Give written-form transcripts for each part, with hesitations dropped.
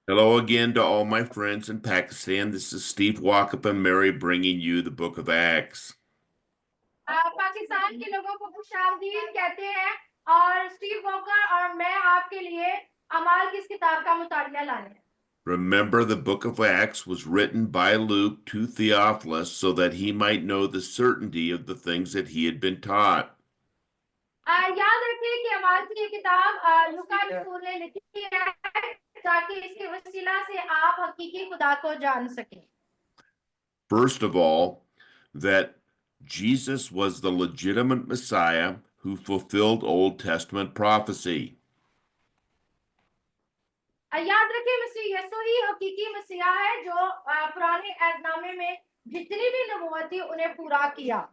Hello again to all my friends in Pakistan. This is Steve Walkup and Mary bringing you the Book of Acts. Pakistan के लोगों को खुशामदीद कहते हैं और Steve walker और मैं आपके लिए अमाल की इस किताब का मुतालिया लाए हैं। Remember, the Book of Acts was written by Luke to Theophilus so that he might know the certainty of the things that he had been taught. याद रखिए कि अमाल की ये किताब लूका रसूल ने लिखी है ताकि इसके वसीला से आप हकीकी खुदा को जान सकें। First of all, that Jesus was the legitimate Messiah who fulfilled Old Testament prophecy. याद रखिए मसीह यीशु ही हकीकी मसीहा है जो पुराने ऐहदनामे में जितनी भी नबूवत थी उन्हें पूरा किया।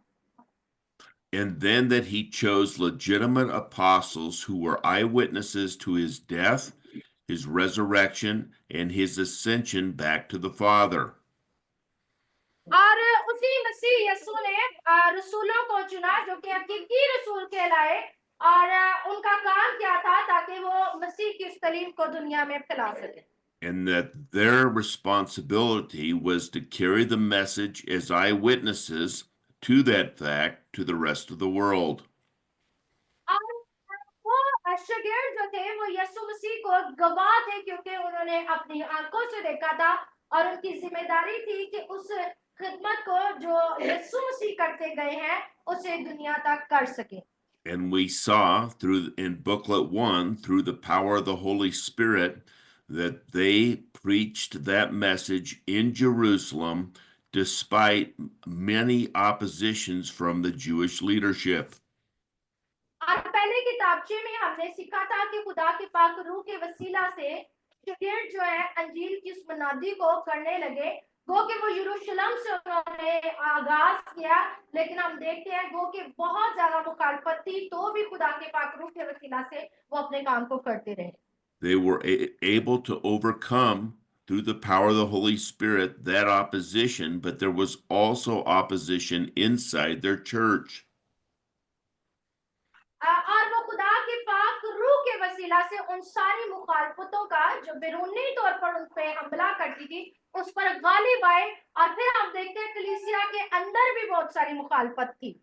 And then that he chose legitimate apostles who were eyewitnesses to his death, his resurrection, and his ascension back to the Father. और उसी मसीह यीशु ने रसूलों को चुना जो कि हकीकी रसूल कहलाए और उनका काम क्या था ताकि वो मसीह की इस तालीम को दुनिया में फैला सके। And that their responsibility was to carry the message as eyewitnesses to that fact to the rest of the world. और वो शागिर्द जो थे वो यीशु मसीह को गवाह थे क्योंकि उन्होंने अपनी आंखों से देखा था और उनकी जिम्मेदारी थी कि उस खिदमत को जो यीशु मसीह करते गए हैं उसे दुनिया तक कर सके। And we saw through in booklet 1 through the power of the Holy Spirit that they preached that message in Jerusalem despite many oppositions from the Jewish leadership. और पहले किताबचे में हमने सीखा था कि खुदा के पाक रूह के वसीला से शागिर्द जो है अंजील की उस मुनादी को करने लगे। गो कि वो यरूशलेम से उन्होंने आगाज किया लेकिन हम देखते हैं गो कि बहुत ज्यादा मुखालफत थी तो भी खुदा के पाक रूह के वसीला से वो अपने काम को करते रहे। They were able to overcome through the power of the Holy Spirit that opposition, but there was also opposition inside their church. और वो खुदा के पाक रूह के वसीला से उन सारी मुखालफतों का जो बैरूनी तौर पर उन पे हमला करती थी उस पर गालिब आए और फिर हम देखते हैं कलीसिया के अंदर भी बहुत सारी मुखालफत थी।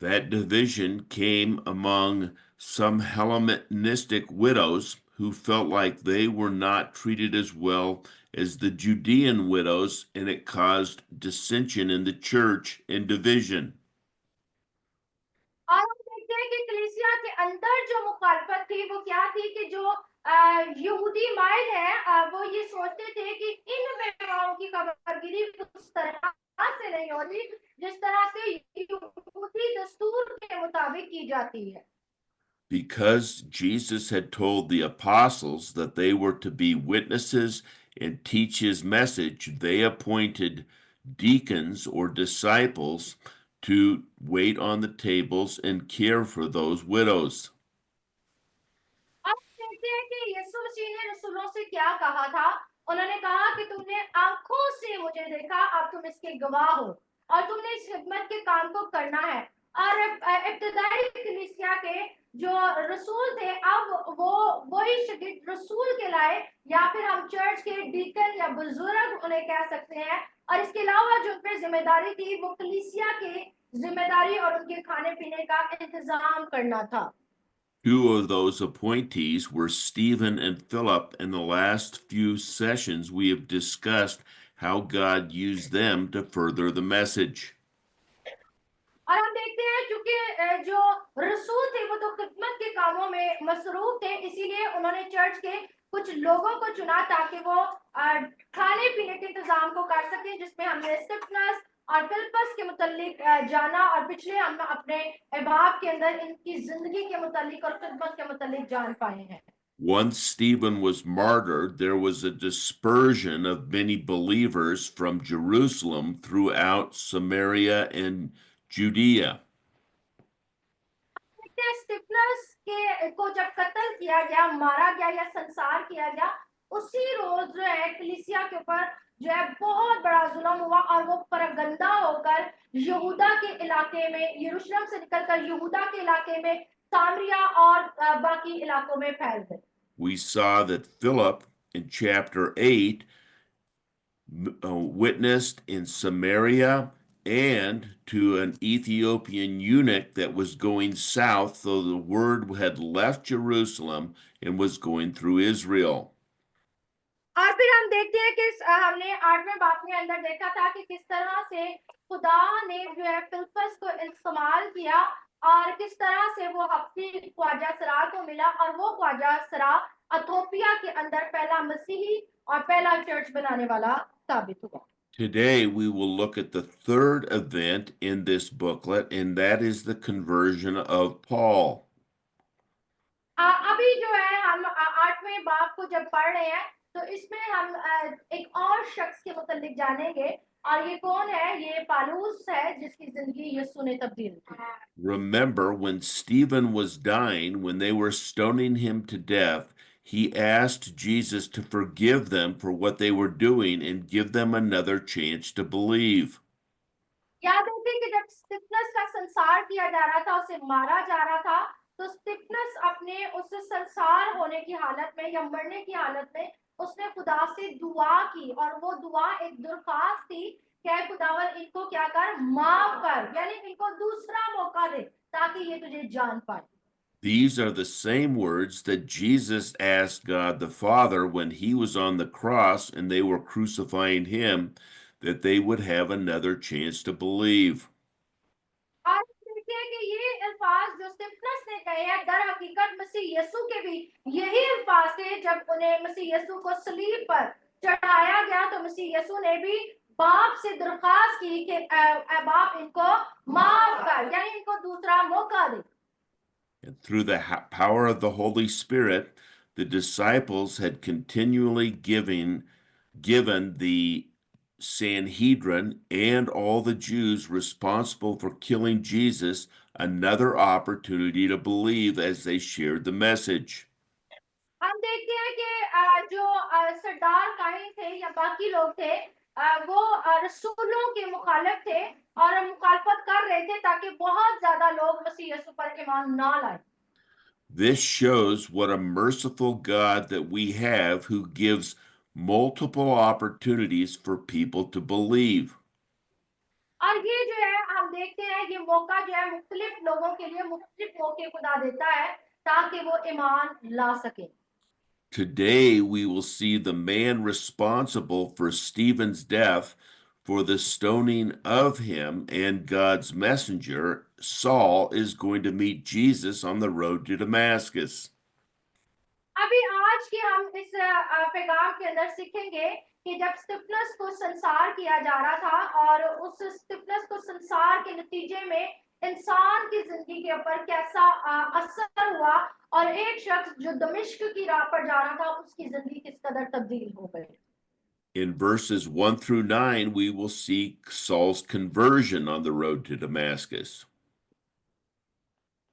That division came among some Hellenistic widows who felt like they were not treated as well as the Judean widows, and it caused dissension in the church and division. और हम देखते हैं कि कलीसिया के अंदर जो मुखालफत थी वो क्या थी कि जो यहूदी माइल है वो ये सोचते थे कि इन विधवाओं की खबरगिरी उस तरह से नहीं हो रही जिस तरह से यहूदी दस्तूर के मुताबिक की जाती है। Because Jesus had told the apostles that they were to be witnesses and teach his message, they appointed deacons or disciples to wait on the tables and care for those widows. अब देखते हैं कि यीशु मसीह ने रसूलों से क्या कहा था। उन्होंने कहा कि तुमने आंखों से मुझे देखा अब तुम इसके गवाह हो और तुमने इस खिदमत के काम को करना है। और इब्तदाई कलीसिया के जो रसूल थे अब वो वही शागिर्द रसूल कहलाए या फिर हम चर्च के डीकन या बुजुर्ग उन्हें कह सकते हैं। और इसके अलावा जो उन पे जिम्मेदारी थी वो कलीसिया की जिम्मेदारी और उनके खाने पीने का इंतजाम करना था। Two of those appointees were Stephen and Philip. In the last few sessions, we have discussed how God used them to further the message. और हम देखते हैं क्योंकि जो रसूल थे वो तो खिदमत के कामों में मसरूफ थे इसीलिए उन्होंने चर्च के कुछ लोगों को चुना ताकि वो खाने पीने के इंतजाम को कर सके जिसमें हमने स्टिफनस और फिलिपस के मुतालिक जाना और पिछले हम अपने अहबाब के अंदर इनकी जिंदगी के मुतालिक और खिदमत के मुतालिक जान पाए हैं। Once Stephen was martyred, there was a dispersion of many believers from Jerusalem throughout Samaria and Judea. स्टिफनस के को जब कत्ल किया गया मारा गया या संसार किया गया उसी रोज जो है कलीसिया के ऊपर जो है बहुत बड़ा जुल्म हुआ और वो परगंदा होकर यहूदा के इलाके में यरूशलेम से निकलकर यहूदा के इलाके में सामरिया और बाकी इलाकों में फैल गए। We saw that Philip in chapter 8 witnessed in Samaria and to an Ethiopian eunuch that was going south, though the word had left Jerusalem and was going through Israel. और फिर हम देखते हैं कि हमने 8वें बाब के अंदर देखा था कि किस तरह से खुदा ने जो है फिलिप्पस को इस्तेमाल किया और किस तरह से वो हफ्ती ख्वाजा सरा को मिला और वो ख्वाजा सरा इथियोपिया के अंदर पहला मसीही और पहला चर्च बनाने वाला साबित हुआ. Today, we will look at the third event in this booklet, and that is the conversion of Paul. अभी जो है हम 8वें बाब को जब पढ़ रहे हैं तो इसमें हम एक और शख्स के मुतालिक जानेंगे और ये कौन है. ये पालूस है जिसकी जिंदगी यीशु ने तब्दील की. Remember, when Stephen was dying, when they were stoning him to death, he asked Jesus to forgive them for what they were doing and give them another chance to believe. याद है कि जब स्टिफनस का संसार किया जा रहा था, उसे मारा जा रहा था, तो स्टिफनस अपने उस संसार होने की हालत में या मरने की हालत में उसने खुदा से दुआ की और वो दुआ एक दरख्वास्त थी कि खुदावन इनको क्या कर, माफ कर, यानी इनको दूसरा मौका दे ताकि ये तुझे जान पाए. These are the same words that Jesus asked God the Father when he was on the cross and they were crucifying him, that they would have another chance to believe. और देखिए कि ये अल्फाज जो स्टिफनस ने कहे हैं दर हकीकत मसीह यीशु के भी यही अल्फाज थे. जब उन्हें मसीह यीशु को सलीब पर चढ़ाया गया तो मसीह यीशु ने भी बाप से दरख्वास्त की कि बाप इनको माफ कर, यानी इनको दूसरा मौका दे. And through the power of the Holy Spirit, the disciples had continually given the Sanhedrin and all the Jews responsible for killing Jesus another opportunity to believe as they shared the message. हम देखते हैं कि जो सरदार कायन थे या बाकी लोग थे वो रसूलों के मुखालिफ थे और मुखालफत कर रहे थे ताकि बहुत ज्यादा लोग मसीह यीशु पर ईमान ना लाए. This shows what a merciful God that we have who gives multiple opportunities for people to believe. और ये जो है हम देखते हैं ये मौका जो है मुख्तलिफ लोगों के लिए मुख्तलिफ मौके खुदा देता है ताकि वो ईमान ला सके. Today, we will see the man responsible for Stephen's death, for the stoning of him, and God's messenger, Saul, is going to meet Jesus on the road to Damascus. अभी आज के हम इस पैगाम के अंदर सीखेंगे कि जब स्टिफनस को संसार किया जा रहा था और उस स्टिफनस को संसार के नतीजे में इंसान की जिंदगी के ऊपर कैसा असर हुआ और एक शख्स जो दमिश्क की राह पर जा रहा था उसकी जिंदगी किस कदर तब्दील हो गई. In verses 1 through 9, we will see Saul's conversion on the road to Damascus.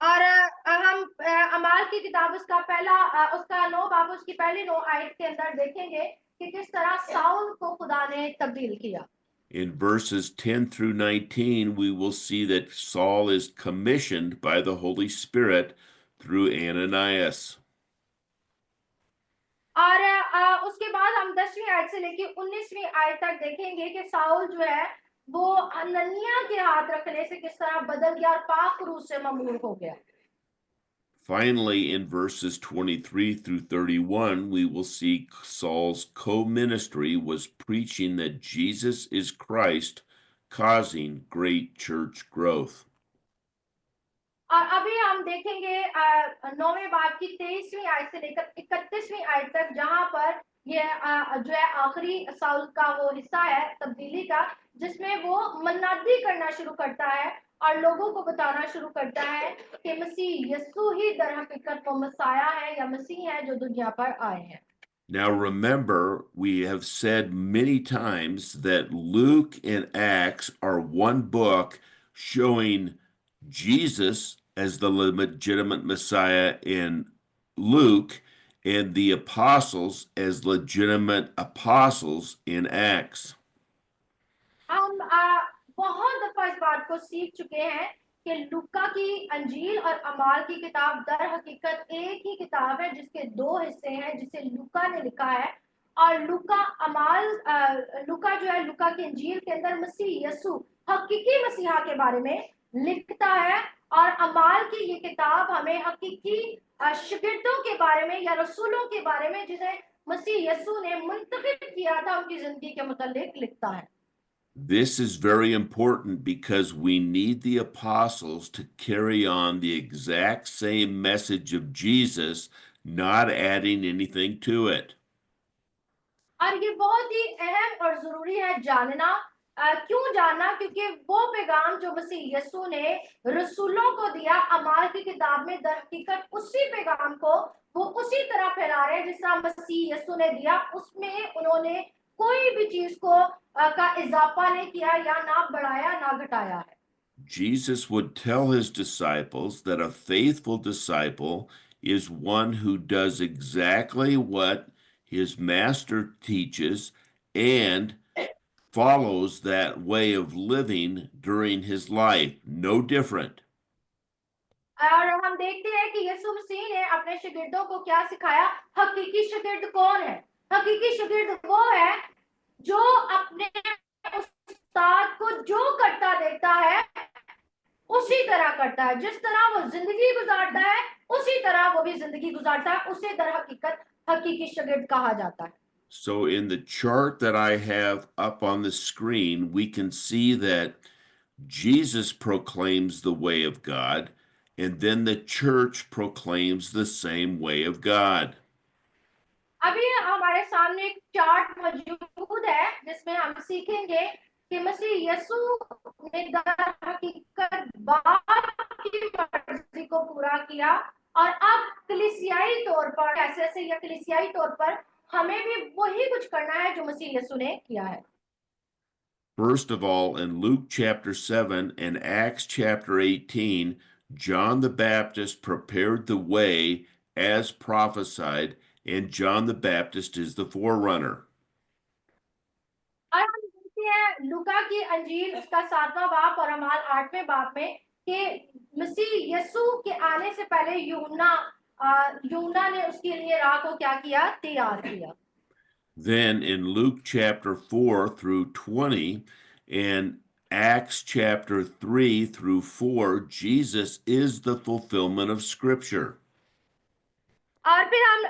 और हम अमाल की किताब उसका पहला उसका 9 बाब उसकी पहली 9 आयत के अंदर देखेंगे कि किस तरह साउल को खुदा ने तब्दील किया. In verses 10 through 19, we will see that Saul is commissioned by the Holy Spirit through Ananias. और उसके बाद हम 10वीं आयत से लेकर 19वीं आयत तक देखेंगे कि साउल जो है वो हनन्याह के हाथ रखने से किस तरह बदल गया और पाक रूह से ममूर हो गया. Finally, in verses 23 through 31, we will see Saul's co-ministry was preaching that Jesus is Christ, causing great church growth. और अभी हम देखेंगे 9वें बाब की 23वीं आयत से लेकर 31वीं आयत तक जहां पर ये जो है आखिरी साउल का वो हिस्सा है तब्दीली का जिसमें वो मन्नादी करना शुरू करता है और लोगों को बताना शुरू करता है कि मसीह यीशु ही दर हकीकत वो मसाया है या मसीह है जो दुनिया पर आए हैं. Now remember, we have said many times that Luke and Acts are one book showing Jesus as the legitimate Messiah in Luke and the apostles as legitimate apostles in Acts. हम बहुत दफा इस बात को सीख चुके हैं कि लूका की अंजील और अमाल की किताब दर हकीकत एक ही किताब है जिसके दो हिस्से हैं जिसे लूका ने लिखा है और लूका जो है लूका की इंजील के अंदर मसीह यीशु हकीकी मसीहा के बारे में लिखता है। और अमाल की ये किताब हमें हकीकी शिगिर्दों के बारे में या रसूलों के बारे में जिसे मसीह यीशु ने मुंतखब किया था उनकी जिंदगी के मुतालिक लिखता है। This is very important because we need the apostles to carry on the exact same message of Jesus, not adding anything to it. और ये बहुत ही अहम और जरूरी है जानना। क्यों जानना? क्योंकि वो पैगाम जो मसीह यीशु ने रसूलों को दिया अमाल की किताब में दर हकीकत उसी पैगाम को वो उसी तरह फैला रहे हैं जिस तरह मसीह यीशु ने दिया। उसमें उन्होंने कोई भी चीज को का इजाफा नहीं किया या ना बढ़ाया ना घटाया है। Jesus would tell his disciples that a faithful disciple is one who does exactly what his master teaches and follows that way of living during his life, no different. और हम देखते हैं कि यीशु मसीह ने अपने शागिर्दों को क्या सिखाया। हकीकी शागिर्द कौन है? हकीकी शागिर्द वो है जो अपने उस्ताद को जो करता देखता है उसी तरह करता है। जिस तरह वो जिंदगी गुजारता है उसी तरह वो भी जिंदगी गुजारता है। उसे दर हकीकत हकीकी शागिर्द कहा जाता है। So, in the chart that I have up on the screen, we can see that Jesus proclaims the way of God, and then the church proclaims the same way of God. अभी हमारे सामने एक chart मौजूद है जिसमें हम सीखेंगे कि मसीह यीशु ने दर हकीकत बाप की मर्जी को पूरा किया और अब कलीसियाई तौर पर ऐसे या कलीसियाई तौर पर हमें भी वही कुछ करना है जो मसीह यीशु ने किया है। First of all, in Luke chapter 7 and Acts chapter 18, John the Baptist prepared the way as prophesied, and John the Baptist is the forerunner. और हम देखते हैं लूका की अंजील उसका 7वां बाब और अमाल 8वें बाब में कि मसीह यीशु के आने से पहले यूहन्ना ने उसके लिए राह को क्या किया? तैयार किया। Then in Luke chapter 4 through 20 and Acts chapter 3 through 4, Jesus is the fulfillment of Scripture. और फिर हम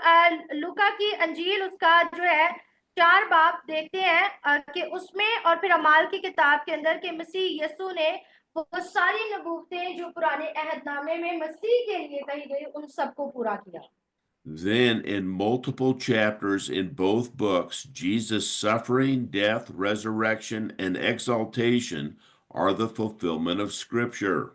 लूका की अंजील उसका जो है 4 बाब देखते हैं कि उसमें और फिर अमाल की किताब के अंदर के मसीह यीशु ने वो सारी नबूवतें जो पुराने अहदनामे में मसीह के लिए कही गई उन सबको पूरा किया। Then, in multiple chapters in both books, Jesus' suffering, death, resurrection, and exaltation are the fulfillment of Scripture.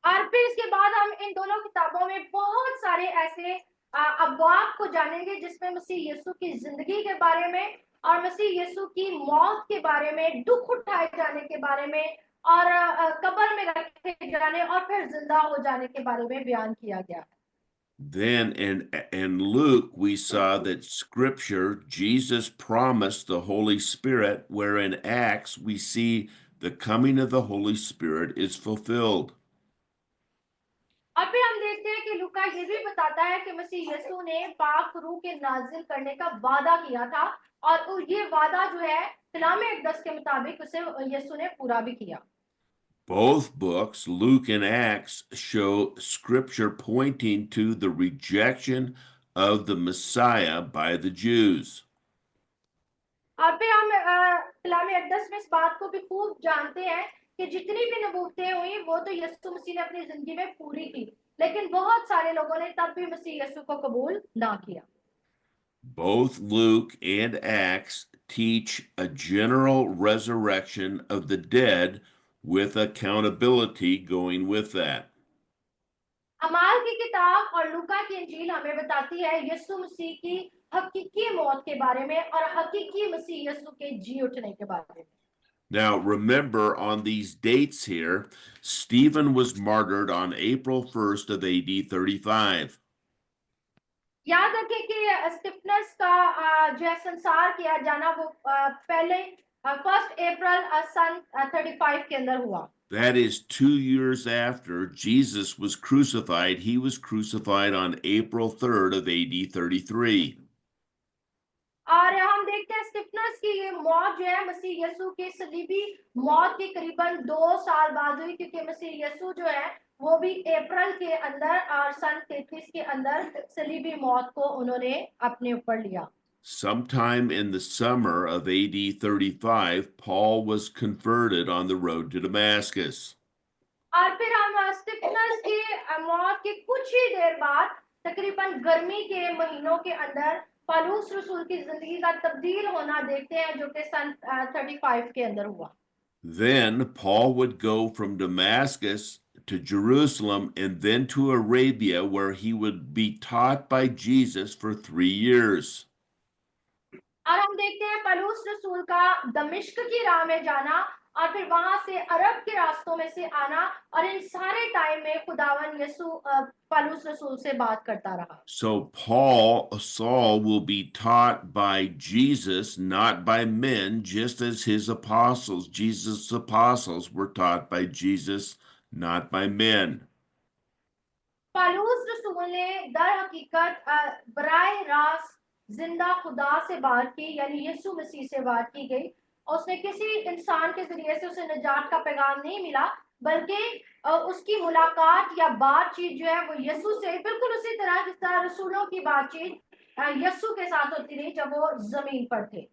और फिर इसके बाद हम इन दोनों किताबों में बहुत सारे ऐसे अबवाब को जानेंगे जिसमें मसीह यीशु की जिंदगी के बारे में और मसीह यीशु की मौत के बारे में, दुख उठाए जाने के बारे में और कब्र में रखे जाने और फिर जिंदा हो जाने के बारे में बयान किया गया। Then in Luke, we saw that Scripture, Jesus promised the Holy Spirit, where in Acts, we see the coming of the Holy Spirit is fulfilled. और फिर हम देखते हैं कि लूका ये भी बताता है कि मसीह यीशु ने पाक रूह के नाजिल करने का वादा किया था और ये वादा जो है कलाम अक़दस के मुताबिक उसे यीशु ने पूरा भी किया। Both books, Luke and Acts, show Scripture pointing to the rejection of the Messiah by the Jews. और फिर हम कलाम अक़दस में इस बात को भी खूब जानते हैं कि जितनी भी नबूवतें हुई वो तो यीशु मसीह ने अपनी जिंदगी में पूरी की, लेकिन बहुत सारे लोगों ने तब भी मसीह यीशु को कबूल ना किया। Both Luke and Acts teach a general resurrection of the dead with accountability going with that. अमाल की किताब और लूका की इंजील हमें बताती है यीशु मसीह की हकीकी मौत के बारे में और हकीकी मसीह यीशु के जी उठने के बारे में। Now, remember on these dates here, Stephen was martyred on April 1st of AD 35. याद रखें कि स्टिफनस का जो है संसार किया जाना वो पहले 1 अप्रैल सन 35 के अंदर हुआ। That is 2 years after Jesus was crucified. He was crucified on April 3rd of AD 33. और हम देखते हैं स्टिफनस की ये मौत जो है मसीह यीशु के सलीबी मौत के करीबन 2 साल बाद हुई, क्योंकि मसीह यीशु जो है वो भी अप्रैल के अंदर और सन 33 के अंदर सलीबी मौत को उन्होंने अपने ऊपर लिया। Sometime in the summer of AD 35, Paul was converted on the road to Damascus. और फिर हम स्टिफनस की मौत के कुछ ही देर बाद तकरीबन गर्मी के महीनों के अंदर पौलुस रसूल की जिंदगी का तब्दील होना देखते हैं, जो कि सन 35 के अंदर हुआ। Then Paul would go from Damascus to Jerusalem and then to Arabia, where he would be taught by Jesus for 3 years. और हम देखते हैं पलूस रसूल का दमिश्क की राह में जाना और फिर वहां से अरब के रास्तों में से आना, और इन सारे टाइम में खुदावन यीशु पलूस रसूल से बात करता रहा। So Saul will be taught by Jesus, not by men, just as his apostles, Jesus' apostles, were taught by Jesus, not by men. Palus रसूल ने दर हकीकत बराह रास्त जिंदा खुदा से बात की, यानी यीशु मसीह से बात की गई, और उसने किसी इंसान के जरिए से उसे निजात का पैगाम नहीं मिला, बल्कि उसकी मुलाकात या बातचीत जो है वो यीशु से बिल्कुल उसी तरह जिस तरह रसूलों की बातचीत यीशु के साथ होती रही जब वो जमीन पर थे।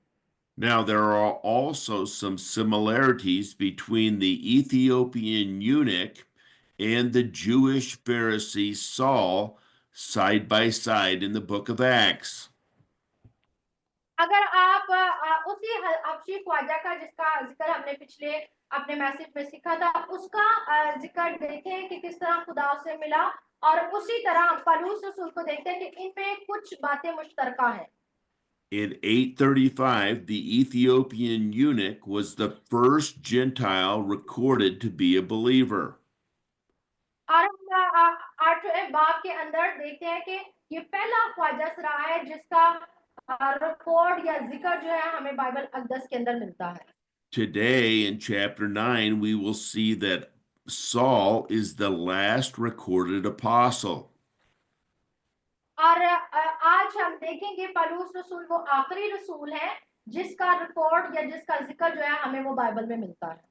Now, there are also some similarities between the Ethiopian eunuch and the Jewish Pharisee Saul side by side in the book of Acts. अगर आप उसी हबशी ख्वाजा का जिसका जिक्र हमने पिछले अपने मैसेज में सीखा था उसका जिक्र देखें कि किस तरह खुदा से मिला, और उसी तरह पलूस रसूल को देखते हैं कि इनमें कुछ बातें मुश्तरका है। In 835, the Ethiopian eunuch was the first Gentile recorded to be a believer. और हम 8वें बाब के अंदर देखते हैं कि ये पहला ख्वाजा रहा है जिसका रिकॉर्ड या जिक्र जो है हमें बाइबल अक़दस के अंदर मिलता है। Today, in chapter 9, we will see that Saul is the last recorded apostle. और आज हम देखेंगे पलूस रसूल वो आखिरी रसूल है जिसका रिकॉर्ड या जिसका जिक्र जो है हमें वो बाइबल में मिलता है।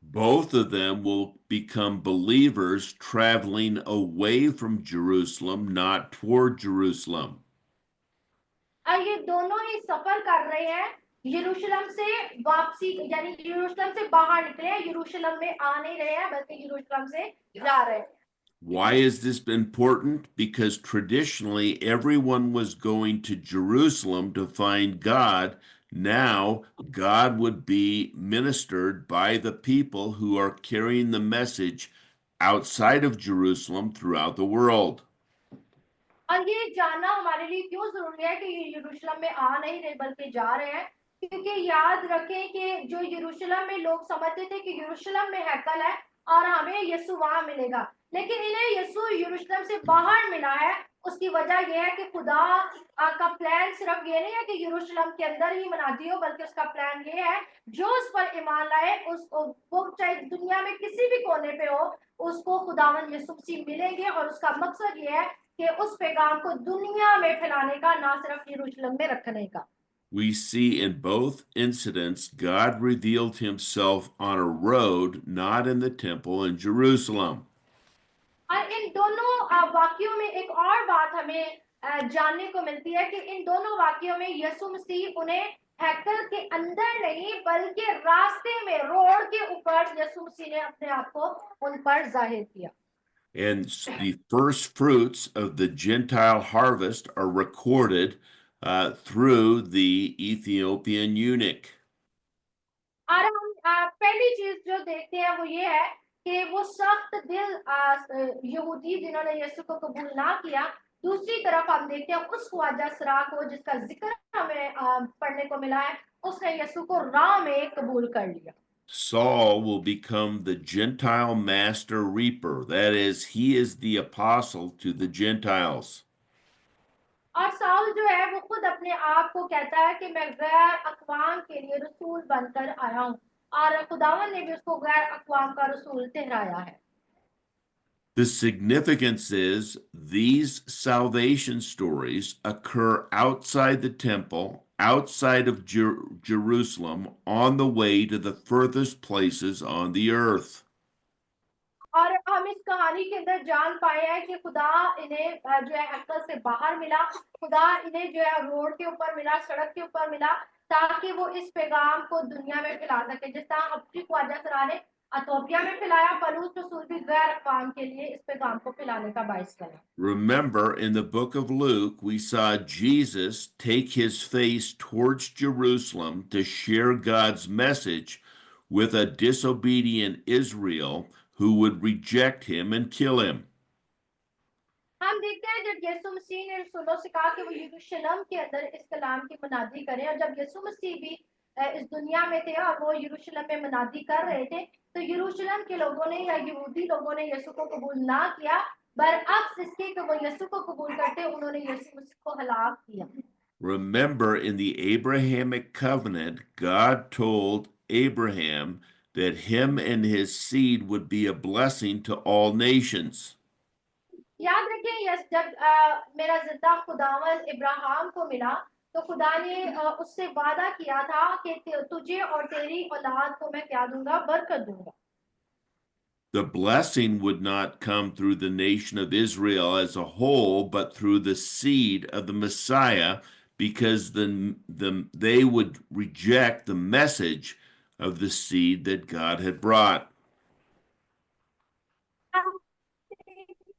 Both of them will become believers traveling away from Jerusalem, not toward Jerusalem. और ये दोनों ही सफर कर रहे हैं यरूशलेम से वापसी, यानी यरूशलेम से बाहर निकले हैं, यरूशलेम में आ नहीं रहे हैं बल्कि यरूशलेम से जा रहे हैं। Why is this important? Because traditionally everyone was going to Jerusalem to find God. Now God would be ministered by the people who are carrying the message outside of Jerusalem throughout the world. और ये जानना हमारे लिए क्यों जरूरी है कि ये यरूशलेम में आ नहीं रहे बल्कि जा रहे हैं, क्योंकि याद रखें कि जो यरूशलेम में लोग समझते थे कि यरूशलेम में हैकल है और हमें यीशु वहां मिलेगा, लेकिन इन्हें यीशु यरूशलेम से बाहर मिला है। उसकी वजह यह है कि खुदा का प्लान सिर्फ ये नहीं है कि यरूशलेम के अंदर ही मनाती हो, बल्कि उसका प्लान ये है जो उस पर ईमान लाए उस वो चाहे दुनिया में किसी भी कोने पे हो उसको खुदावन यीशु मसीह मिलेंगे, और उसका मकसद ये है कि उस पैगाम को दुनिया में फैलाने का, ना सिर्फ यरूशलेम में रखने का। We see in both incidents God revealed himself on a road, not in the temple in Jerusalem. और इन दोनों वाक्यों में एक और बात हमें जानने को मिलती है कि इन दोनों वाक्यों में यीशु मसीह उन्हें हैकल के अंदर नहीं बल्कि रास्ते में, रोड के ऊपर यीशु मसीह ने अपने आप को उन पर जाहिर किया। And the first fruits of the Gentile harvest are recorded through the Ethiopian eunuch. और हम पहली चीज जो देखते हैं वो ये है कि वो सख्त दिल यहूदी जिन्होंने यीशु को कबूल ना किया, दूसरी तरफ हम देखते हैं उस ख्वाजा सरा को जिसका जिक्र हमें पढ़ने को मिला है, उसने यीशु को राह में कबूल कर लिया। Saul will become the Gentile master reaper. That is, he is the apostle to the Gentiles. और साउल जो है वो खुद अपने आप को कहता है कि मैं गैर अकवाम के लिए रसूल बनकर आया हूँ, और खुदावन ने भी उसको गैर अक़वाम का रसूल ठहराया है। The significance is these salvation stories occur outside the temple, outside of Jerusalem, on the way to the furthest places on the earth. और हम इस कहानी के अंदर जान पाए हैं कि खुदा इन्हें जो है अक्ल से बाहर मिला, खुदा इन्हें जो है रोड के ऊपर मिला, सड़क के ऊपर मिला, ताकि वो इस पैगाम को दुनिया में फैला सके। जिस तरह अपनी ख्वाजा सरा ने अथोपिया में फैलाया, पलूस रसूल भी गैर अक़वाम के लिए इस पैगाम को फैलाने का बाइस बना। Remember, in the book of Luke, we saw Jesus take his face towards Jerusalem to share God's message with a disobedient Israel who would reject him and kill him. हम देखते हैं जब यीशु मसीह ने रसूलों से कहा कि वो यरूशलेम के अंदर इस कलाम की मनादी करें, और जब यीशु मसीह भी इस दुनिया में थे और वो यरूशलेम में मनादी कर रहे थे, तो यरूशलेम के लोगों ने या यहूदी लोगों ने यीशु को कबूल ना किया, बरअक्स इसके कि वो यीशु को कबूल करते उन्होंने यीशु मसीह को हलाक किया। Remember, in the Abrahamic covenant, God told Abraham that him and his seed would be a blessing to all nations. याद रखें, यस जब मेरा जिंदा खुदावन इब्राहिम को मिला, तो खुदा ने उससे वादा किया था कि तुझे और तेरी औलाद को मैं क्या दूंगा, बरकत दूंगा। The blessing would not come through the nation of Israel as a whole, but through the seed of the Messiah, because they would reject the message of the seed that God had brought. हम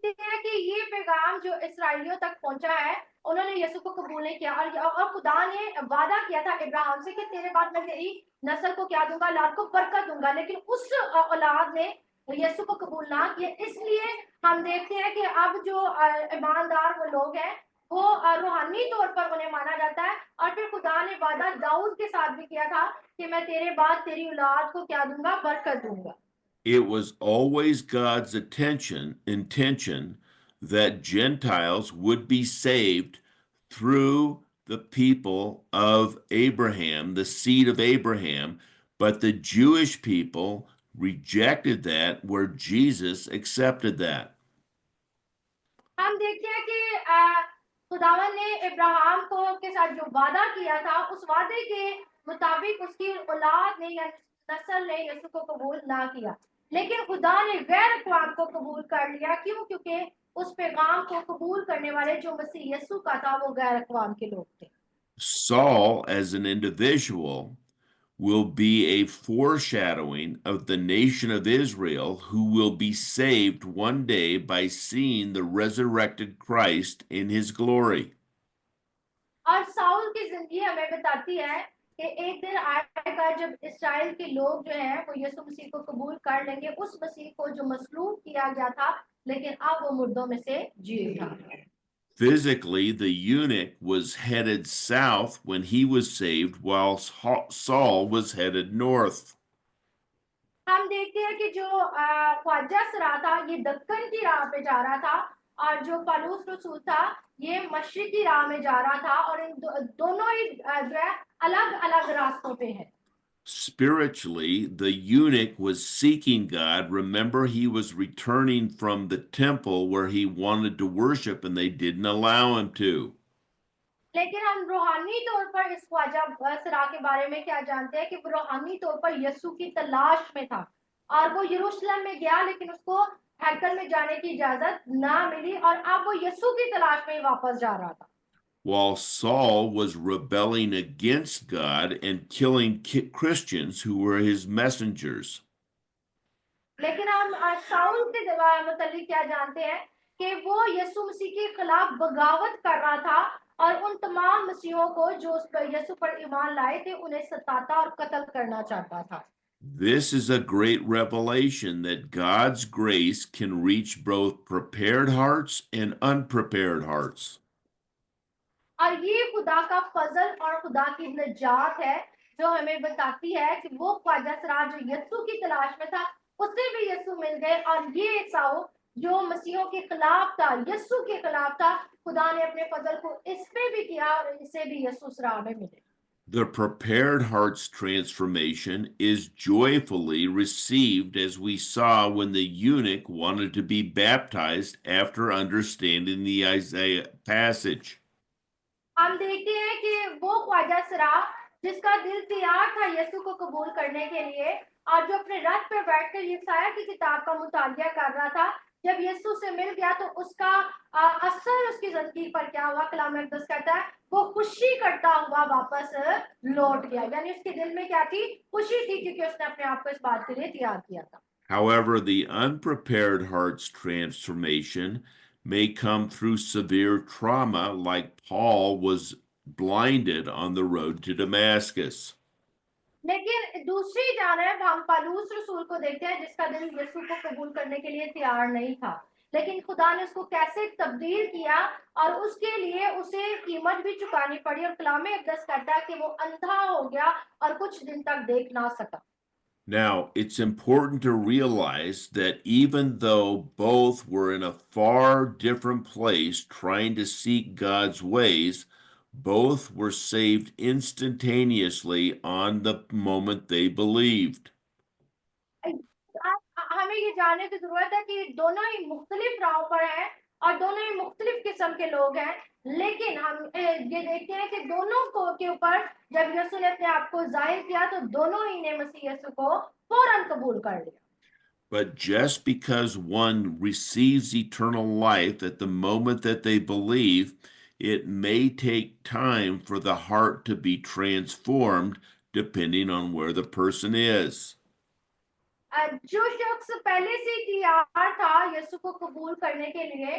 देखते हैं कि ये पैगाम जो इसराइलियों तक पहुंचा है, उन्होंने यीशु को कबूल नहीं किया, और खुदा ने वादा किया था इब्राहिम से कि तेरे बाद मैं तेरी नस्ल को क्या दूंगा, औलाद को बरकत दूंगा, लेकिन उस औलाद ने यीशु को कबूल ना किया। इसलिए हम देखते हैं कि अब जो ईमानदार वो लोग हैं, वो रूहानी तौर पर उन्हें माना जाता है, और फिर खुदा ने वादा दाऊद के साथ भी किया था कि मैं तेरे बाद तेरी औलाद को क्या दूंगा, बरकत दूंगा। It was always God's intention that Gentiles would be saved through the people of Abraham, the seed of Abraham, but the Jewish people rejected that, where Jesus accepted that. हम देखते हैं कि खुदावन ने इब्राहिम को के साथ जो वादा किया था, उस वादे के मुताबिक उसकी औलाद ने या नस्ल ने यीशु को कबूल ना किया, लेकिन खुदा ने गैर अक़वाम को कबूल कर लिया। क्यों? क्योंकि उस पैगाम को कबूल करने वाले जो मसीह यीशु का था, वो गैर अक़वाम के लोग थे। Saul, as an individual, will be a foreshadowing of the nation of Israel, who will be saved one day by seeing the resurrected Christ in his glory. और साउल की जिंदगी हमें बताती है कि एक दिन आएगा जब इस्राएल के लोग जो हैं वो यीशु मसीह को कबूल कर लेंगे, उस मसीह को जो मसलूब किया गया था, लेकिन अब वो मुर्दों में से जी उठा। Physically, the eunuch was headed south when he was saved, while Saul was headed north. हम देखते हैं कि जो ख्वाजा सरा था, ये दक्कन की राह पे जा रहा था, और जो पलूस रसूल था, ये मशरिकी राह में जा रहा था, और इन दोनों ही जो है अलग अलग रास्तों पे है। Spiritually, the eunuch was seeking God. Remember, he was returning from the temple where he wanted to worship, and they didn't allow him to. लेकिन हम रूहानी तौर पर इस ख्वाजा सरा के बारे में क्या जानते हैं कि वो रूहानी तौर पर यीशु की तलाश में था, और वो यरूशलेम में गया, लेकिन उसको हैकल में जाने की इजाजत ना मिली, और अब वो यीशु की तलाश में ही वापस जा रहा था। While Saul was rebelling against God and killing Christians who were his messengers. लेकिन हम साउल के मतलब क्या जानते हैं कि वो यीशु मसीह के खिलाफ बगावत कर रहा था, और उन तमाम मसीहों को जो उस पर यीशु पर ईमान लाए थे, उन्हें सताता और कत्ल करना चाहता था। This is a great revelation that God's grace can reach both prepared hearts and unprepared hearts. और ये खुदा का फजल और खुदा की निजात है, जो हमें बताती है कि वो ख्वाजा सरा जो यीशु की तलाश में था, उसे भी यीशु मिल गए, और ये साओ जो मसीहों के खिलाफ था, यीशु के खिलाफ था, खुदा ने अपने फजल को इस पे भी किया, और इसे भी यीशु सरा में मिले। The prepared heart's transformation is joyfully received, as we saw when the eunuch wanted to be baptized after understanding the Isaiah passage. हम देखते हैं कि वो ख्वाजा सरा जिसका दिल तैयार था यीशु को कबूल करने के लिए और जो अपने रथ पर बैठकर यसाया की किताब का मुतालिया कर रहा था, जब यीशु से मिल गया तो उसका असर उसकी जिंदगी पर क्या हुआ, कलाम मुकद्दस कहता है वो खुशी करता हुआ वापस लौट गया। यानी उसके दिल में क्या थी? खुशी थी, क्योंकि उसने अपने आप को इस बात के लिए तैयार किया था। However, the unprepared heart's transformation may come through severe trauma, like Paul was blinded on the road to Damascus. लेकिन दूसरी जानब हम पौलुस रसूल को देखते हैं जिसका दिल यीशु को कबूल करने के लिए तैयार नहीं था, लेकिन खुदा ने उसको कैसे तब्दील किया और उसके लिए उसे कीमत भी चुकानी पड़ी। और कलाम मुकद्दस कहता है कि वो अंधा हो गया और कुछ दिन तक देख ना सका। Now, it's important to realize that even though both were in a far different place trying to seek God's ways, both were saved instantaneously on the moment they believed. हमें ये जानने की जरूरत है कि दोनों ही मुख्तलिफ राहों पर हैं और दोनों ही मुख्तलिफ किस्म के लोग हैं, लेकिन हम ये देखते हैं कि दोनों को के ऊपर जब यीशु ने अपने आप को जाहिर किया तो दोनों ही ने मसीह यीशु को फौरन कबूल कर लिया। But just because one receives eternal life at the moment that they believe, it may take time for the heart to be transformed depending on where the person is. जो शख्स पहले से ही तैयार था यीशु को कबूल करने के लिए,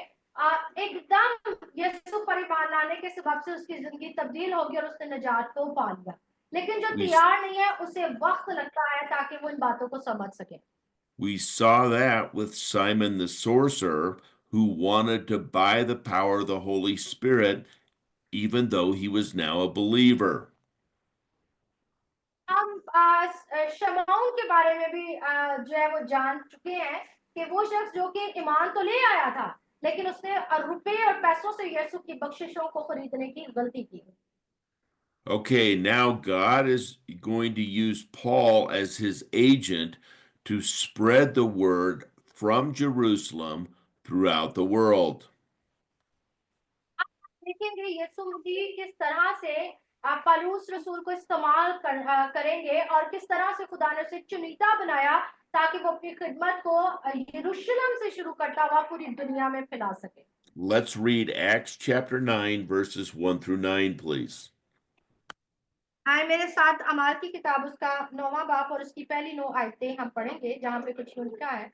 एकदम यीशु पर ईमान लाने के सबब से उसकी जिंदगी तब्दील होगी और उसने निजात को पा लिया। लेकिन जो We, तैयार नहीं है उसे वक्त लगता है ताकि वो इन बातों को समझ सके। we saw that with Simon the sorcerer, who wanted to buy the power of the Holy Spirit, even though he was now a believer. हम शमौन के बारे में भी जो है वो जान चुके हैं कि वो शख्स जो कि ईमान तो ले आया था, लेकिन उसने रुपए और पैसों से यीशु की बख्शिशों को खरीदने की गलती की। Okay, now God is going to use Paul as his agent to spread the word from Jerusalem throughout the world. देखेंगे यीशु मसीह किस तरह से पौलुस रसूल को इस्तेमाल करेंगे और किस तरह से खुदा ने उसे चुनीता बनाया ताकि वो अपनी खिदमत को यरूशलेम से शुरू करता हुआ पूरी दुनिया में फैला सके। Let's read Acts chapter 9, verses 1 through 9, please. आए मेरे साथ अमाल की किताब उसका 9वां बाब और उसकी पहली 9 आयतें हम पढ़ेंगे, जहां पे कुछ लिखा है।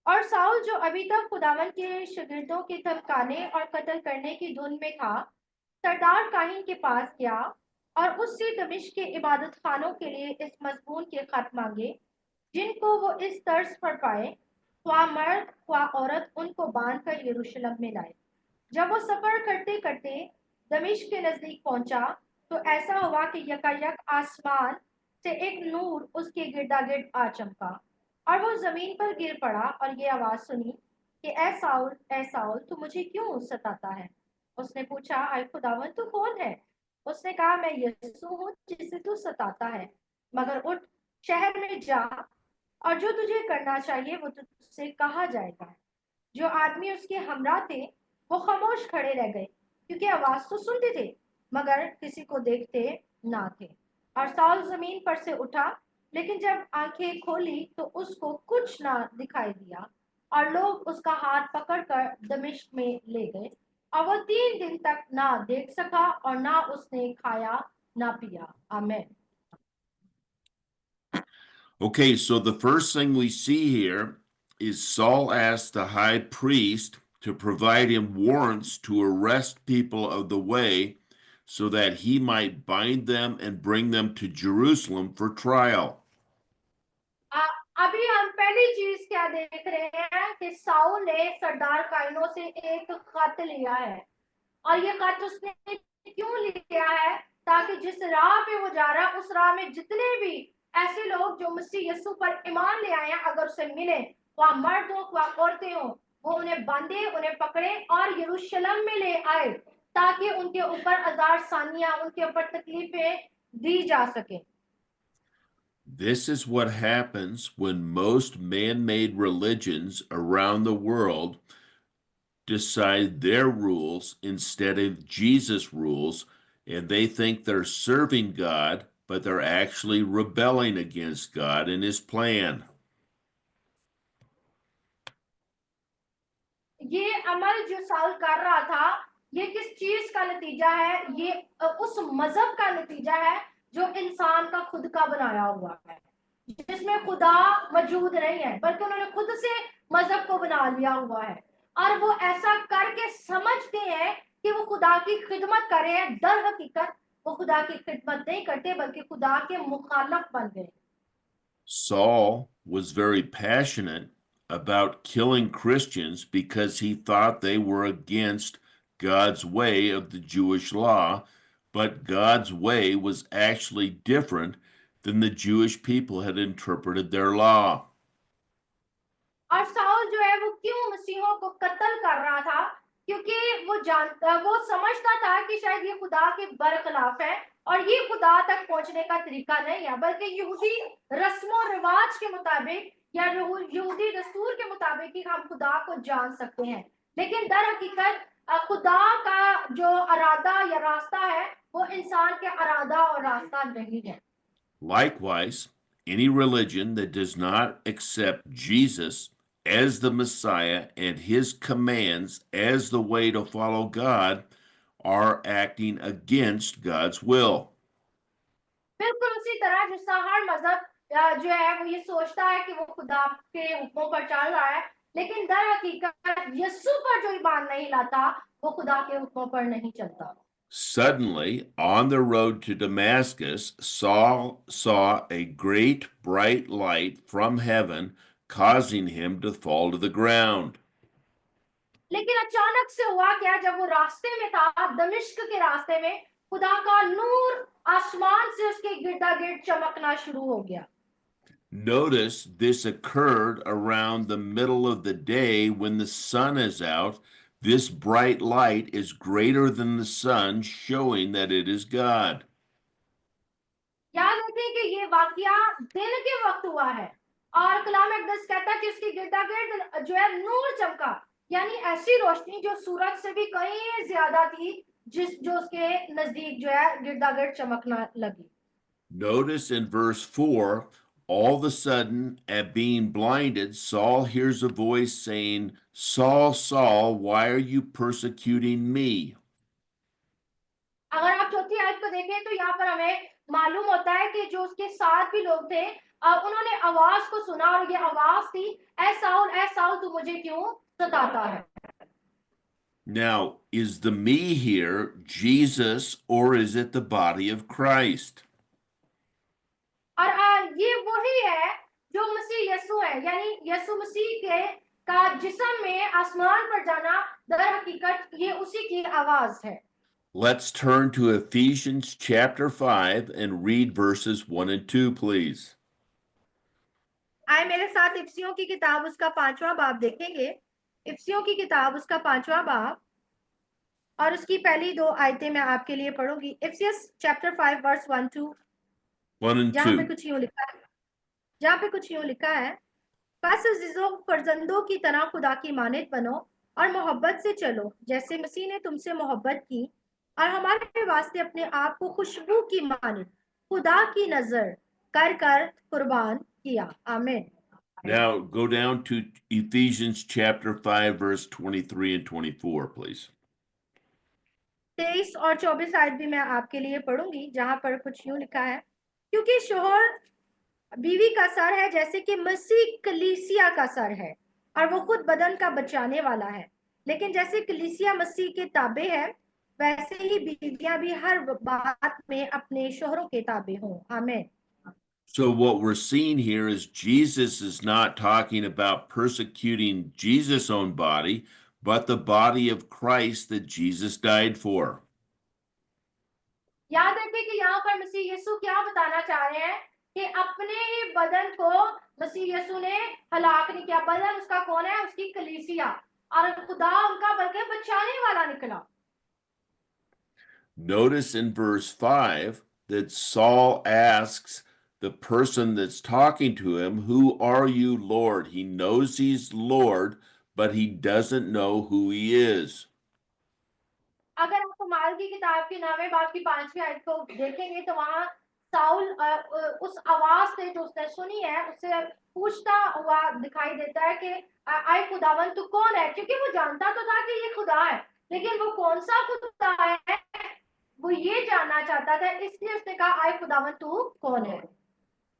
और साउल जो अभी तक खुदावन के शागिर्दों के धमकाने और कत्ल करने की धुन में था, सरदार काहिन के पास गया और उससे दमिश्क के इबादत खानों के लिए इस मजमून के खत मांगे जिनको वो इस तर्ज पर पाए, ख्वाह मर्द ख्वाह औरत उनको बांध कर यरूशलेम में लाए। जब वो सफर करते करते दमिश्क के नजदीक पहुंचा तो ऐसा हुआ कि यकायक आसमान से एक नूर उसके गिरदा गिर्द आ चमका और वो जमीन पर गिर पड़ा और ये आवाज सुनी कि ए साउल तू मुझे क्यों सताता है। उसने पूछा, आए खुदावन तू कौन है? उसने कहा, मैं यीशु हूँ जिसे तू सताता है, मगर उठ शहर में जा और जो तुझे करना चाहिए वो तुझसे कहा जाएगा। जो आदमी उसके हमरा थे वो खामोश खड़े रह गए क्योंकि आवाज तो सुनते थे मगर किसी को देखते ना थे। और साउल जमीन पर से उठा, लेकिन जब आंखें खोली तो उसको कुछ ना दिखाई दिया और लोग उसका हाथ पकड़कर दमिश्क में ले गए और वो 3 दिन तक ना देख सका और ना उसने खाया ना पिया। आमीन। Okay, so the first thing we see here is Saul asked the high priest to provide him warrants to arrest people of the way so that he might bind them and bring them to Jerusalem for trial. अभी हम पहली चीज क्या देख रहे हैं कि Saul ने सरदार काइनो से एक खत लिया है और ये खत उसने क्यों लिया है? ताकि जिस राह पे वो जा रहा है उस राह में जितने भी ऐसे लोग जो मसीह यीशु पर ईमान ले आए हैं अगर उसे मिले, वह मर्द हो वह औरतें हो, वो उन्हें बांधे उन्हें पकड़े और यरूशलेम में ले आए ताकि उनके ऊपर आजार सानियां, उनके ऊपर तकलीफें दी जा सके। This is what happens when most man-made religions around the world decide their rules instead of Jesus' rules, and they think they're serving God, but they're actually rebelling against God and his plan. ये अमल जो Saul कर रहा था, ये किस चीज का नतीजा है? ये उस मजहब का नतीजा है जो इंसान का खुद का बनाया हुआ है, जिसमें खुदा मौजूद नहीं है, बल्कि उन्होंने खुद से मजहब को बना लिया हुआ है। और वो ऐसा करके समझते हैं कि वो खुदा की खिदमत कर रहे हैं, दर हकीकत वो खुदा की खिदमत नहीं करते, बल्कि खुदा के मुखालफ बन गए। Saul was very passionate about killing Christians because he thought they were against God's way of the Jewish law, but God's way was actually different than the Jewish people had interpreted their law. और Saul जो है वो क्यों मसीहों को कत्ल कर रहा था? क्योंकि वो समझता था कि शायद ये खुदा के बरखिलाफ है और ये खुदा तक पहुंचने का तरीका नहीं है, बल्कि यहूदी रस्मों रिवाज के मुताबिक या यहूदी दस्तूर के मुताबिक ही हम खुदा को जान सकते हैं। लेकिन दर हकीकत खुदा का जो अरादा या रास्ता है वो इंसान के अरादा और रास्ता नहीं है। Likewise, any religion that does not accept Jesus as the Messiah and his commands as the way to follow God are acting against God's will. बिल्कुल उसी तरह जिसका हर मजहब जो है वो ये सोचता है कि वो खुदा के हुक्मों पर चल रहा है, लेकिन दर हकीकत यीशु पर जो ईमान नहीं लाता वो खुदा के हुक्मों पर नहीं चलता। Suddenly, on the road to Damascus, Saul saw a great bright light from heaven, causing him to fall to the ground. लेकिन अचानक से हुआ क्या? जब वो रास्ते में था, दमिश्क के रास्ते में, खुदा का नूर आसमान से उसके गिर्दा-गिर्द चमकना शुरू हो गया। Notice this occurred around the middle of the day when the sun is out. This bright light is greater than the sun, showing that it is God. याद रखें कि ये वाकया दिन के वक्त हुआ है और कलाम अक़दस कहता है कि उसकी गिर्दा-गिर्द जो है नूर चमका, यानी ऐसी रोशनी जो सूरज से भी कहीं ज्यादा थी, जो उसके नजदीक जो है गिर्दा-गिर्द चमकना लगी। Notice in verse 4, all of a sudden, at being blinded, Saul hears a voice saying, Saul, Saul, why are you persecuting me? अगर आप चौथी आयत को देखें तो यहाँ पर हमें मालूम होता है कि जो उसके साथ भी लोग थे, उन्होंने आवाज को सुना और ये आवाज थी, ऐ साउल तू मुझे क्यों सताता है? Now, is the me here Jesus or is it the body of Christ? और ये वही है जो मसीह यीशु है, यानी यीशु मसीह के का जिस्म में आसमान पर जाना, दर हकीकत ये उसी की आवाज है। Let's turn to Ephesians chapter 5 and read verses 1 and 2, please. आए मेरे साथ इफ्सियों की किताब उसका 5वां बाब देखेंगे। इफ्सियों की किताब उसका 5वां बाब और उसकी पहली 2 आयतें मैं आपके लिए पढ़ूंगी। इफ्सियस चैप्टर 5 वर्स 1 टू 1 and जहां पे 2. कुछ यूं लिखा है, बस अजीजों फर्जंदों की तरह खुदा की मानद बनो और मोहब्बत से चलो, जैसे मसीह ने तुमसे मोहब्बत की और हमारे वास्ते अपने आप को खुशबू की मानद खुदा की नजर कर कर कुर्बान किया। आमीन। Now go down to Ephesians chapter 5, verse 23 and 24, please. 23 और 24 आयत भी मैं आपके लिए पढ़ूंगी, जहां पर कुछ यूं लिखा है, क्योंकि शोहर बीवी का सर है जैसे कि मसीह कलीसिया का सर है और वो खुद बदन का बचाने वाला है। लेकिन जैसे कलीसिया मसीह के ताबे है, वैसे ही बीवियां भी हर बात में अपने शोहरों के ताबे हों। आमीन। So what we're seeing here is Jesus is not talking about persecuting Jesus' own body, but the body of Christ that Jesus died for. याद रखिए कि यहाँ पर मसीह यीशु क्या बताना चाह रहे हैं कि अपने ही बदन को मसीह यीशु ने हलाक नहीं किया। बदन उसका कौन है? उसकी कलीसिया, और खुदा उनका बल्कि बचाने वाला निकला। Notice in verse 5 that Saul asks the person that's talking to him, "Who are you, Lord?" He knows he's Lord, but he doesn't know who he is. अगर आप कमाल की किताब के 9वें बाब की 5वीं आयत को देखेंगे तो वहां साउल उस आवाज से जो उसने सुनी है उससे पूछता हुआ दिखाई देता है कि आए खुदावन तू कौन है, क्योंकि वो जानता तो था कि ये खुदा है, लेकिन वो कौन सा खुदा है वो ये जानना चाहता था, इसलिए उसने कहा आए खुदावन तू कौन है।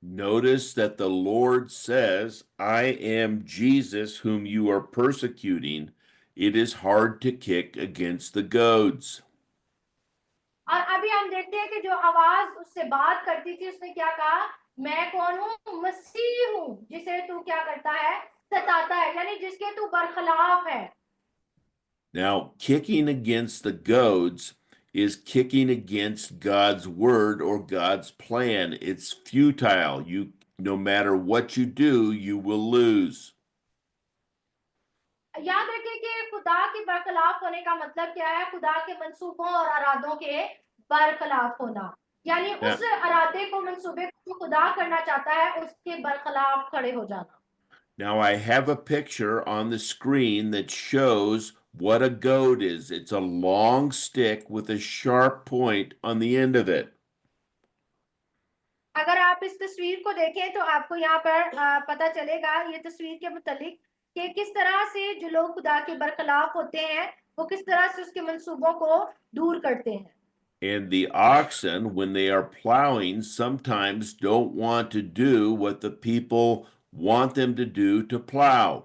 Notice that the Lord says, "I am Jesus whom you are persecuting. It is hard to kick against the goads." और अभी हम देखते हैं कि जो आवाज उससे बात करती थी उसने क्या कहा, मैं कौन हूं, मसीह हूं जिसे तू क्या करता है, सताता है, यानी जिसके तू बरखलाफ है। Now, kicking against the goads is kicking against God's word or God's plan. It's futile. No matter what you do, you will lose. याद रखिए कि खुदा के बरखलाफ होने का मतलब क्या है, खुदा के मंसूबों और अरादों के बरखलाफ होना, यानी Now, उस अरादे को मंसूबे को जो खुदा करना चाहता है उसके बरखलाफ खड़े हो जाना। now I have a picture on the screen that shows what a goad is. It's a long stick with a sharp point on the end of it. अगर आप इस तस्वीर को देखें तो आपको यहाँ पर पता चलेगा ये तस्वीर के मुतालिक कि किस तरह से जो लोग खुदा के बरखलाफ होते हैं वो किस तरह से उसके मंसूबों को दूर करते हैं। And the oxen, when they are plowing, sometimes don't want to do what the people want them to do to plow.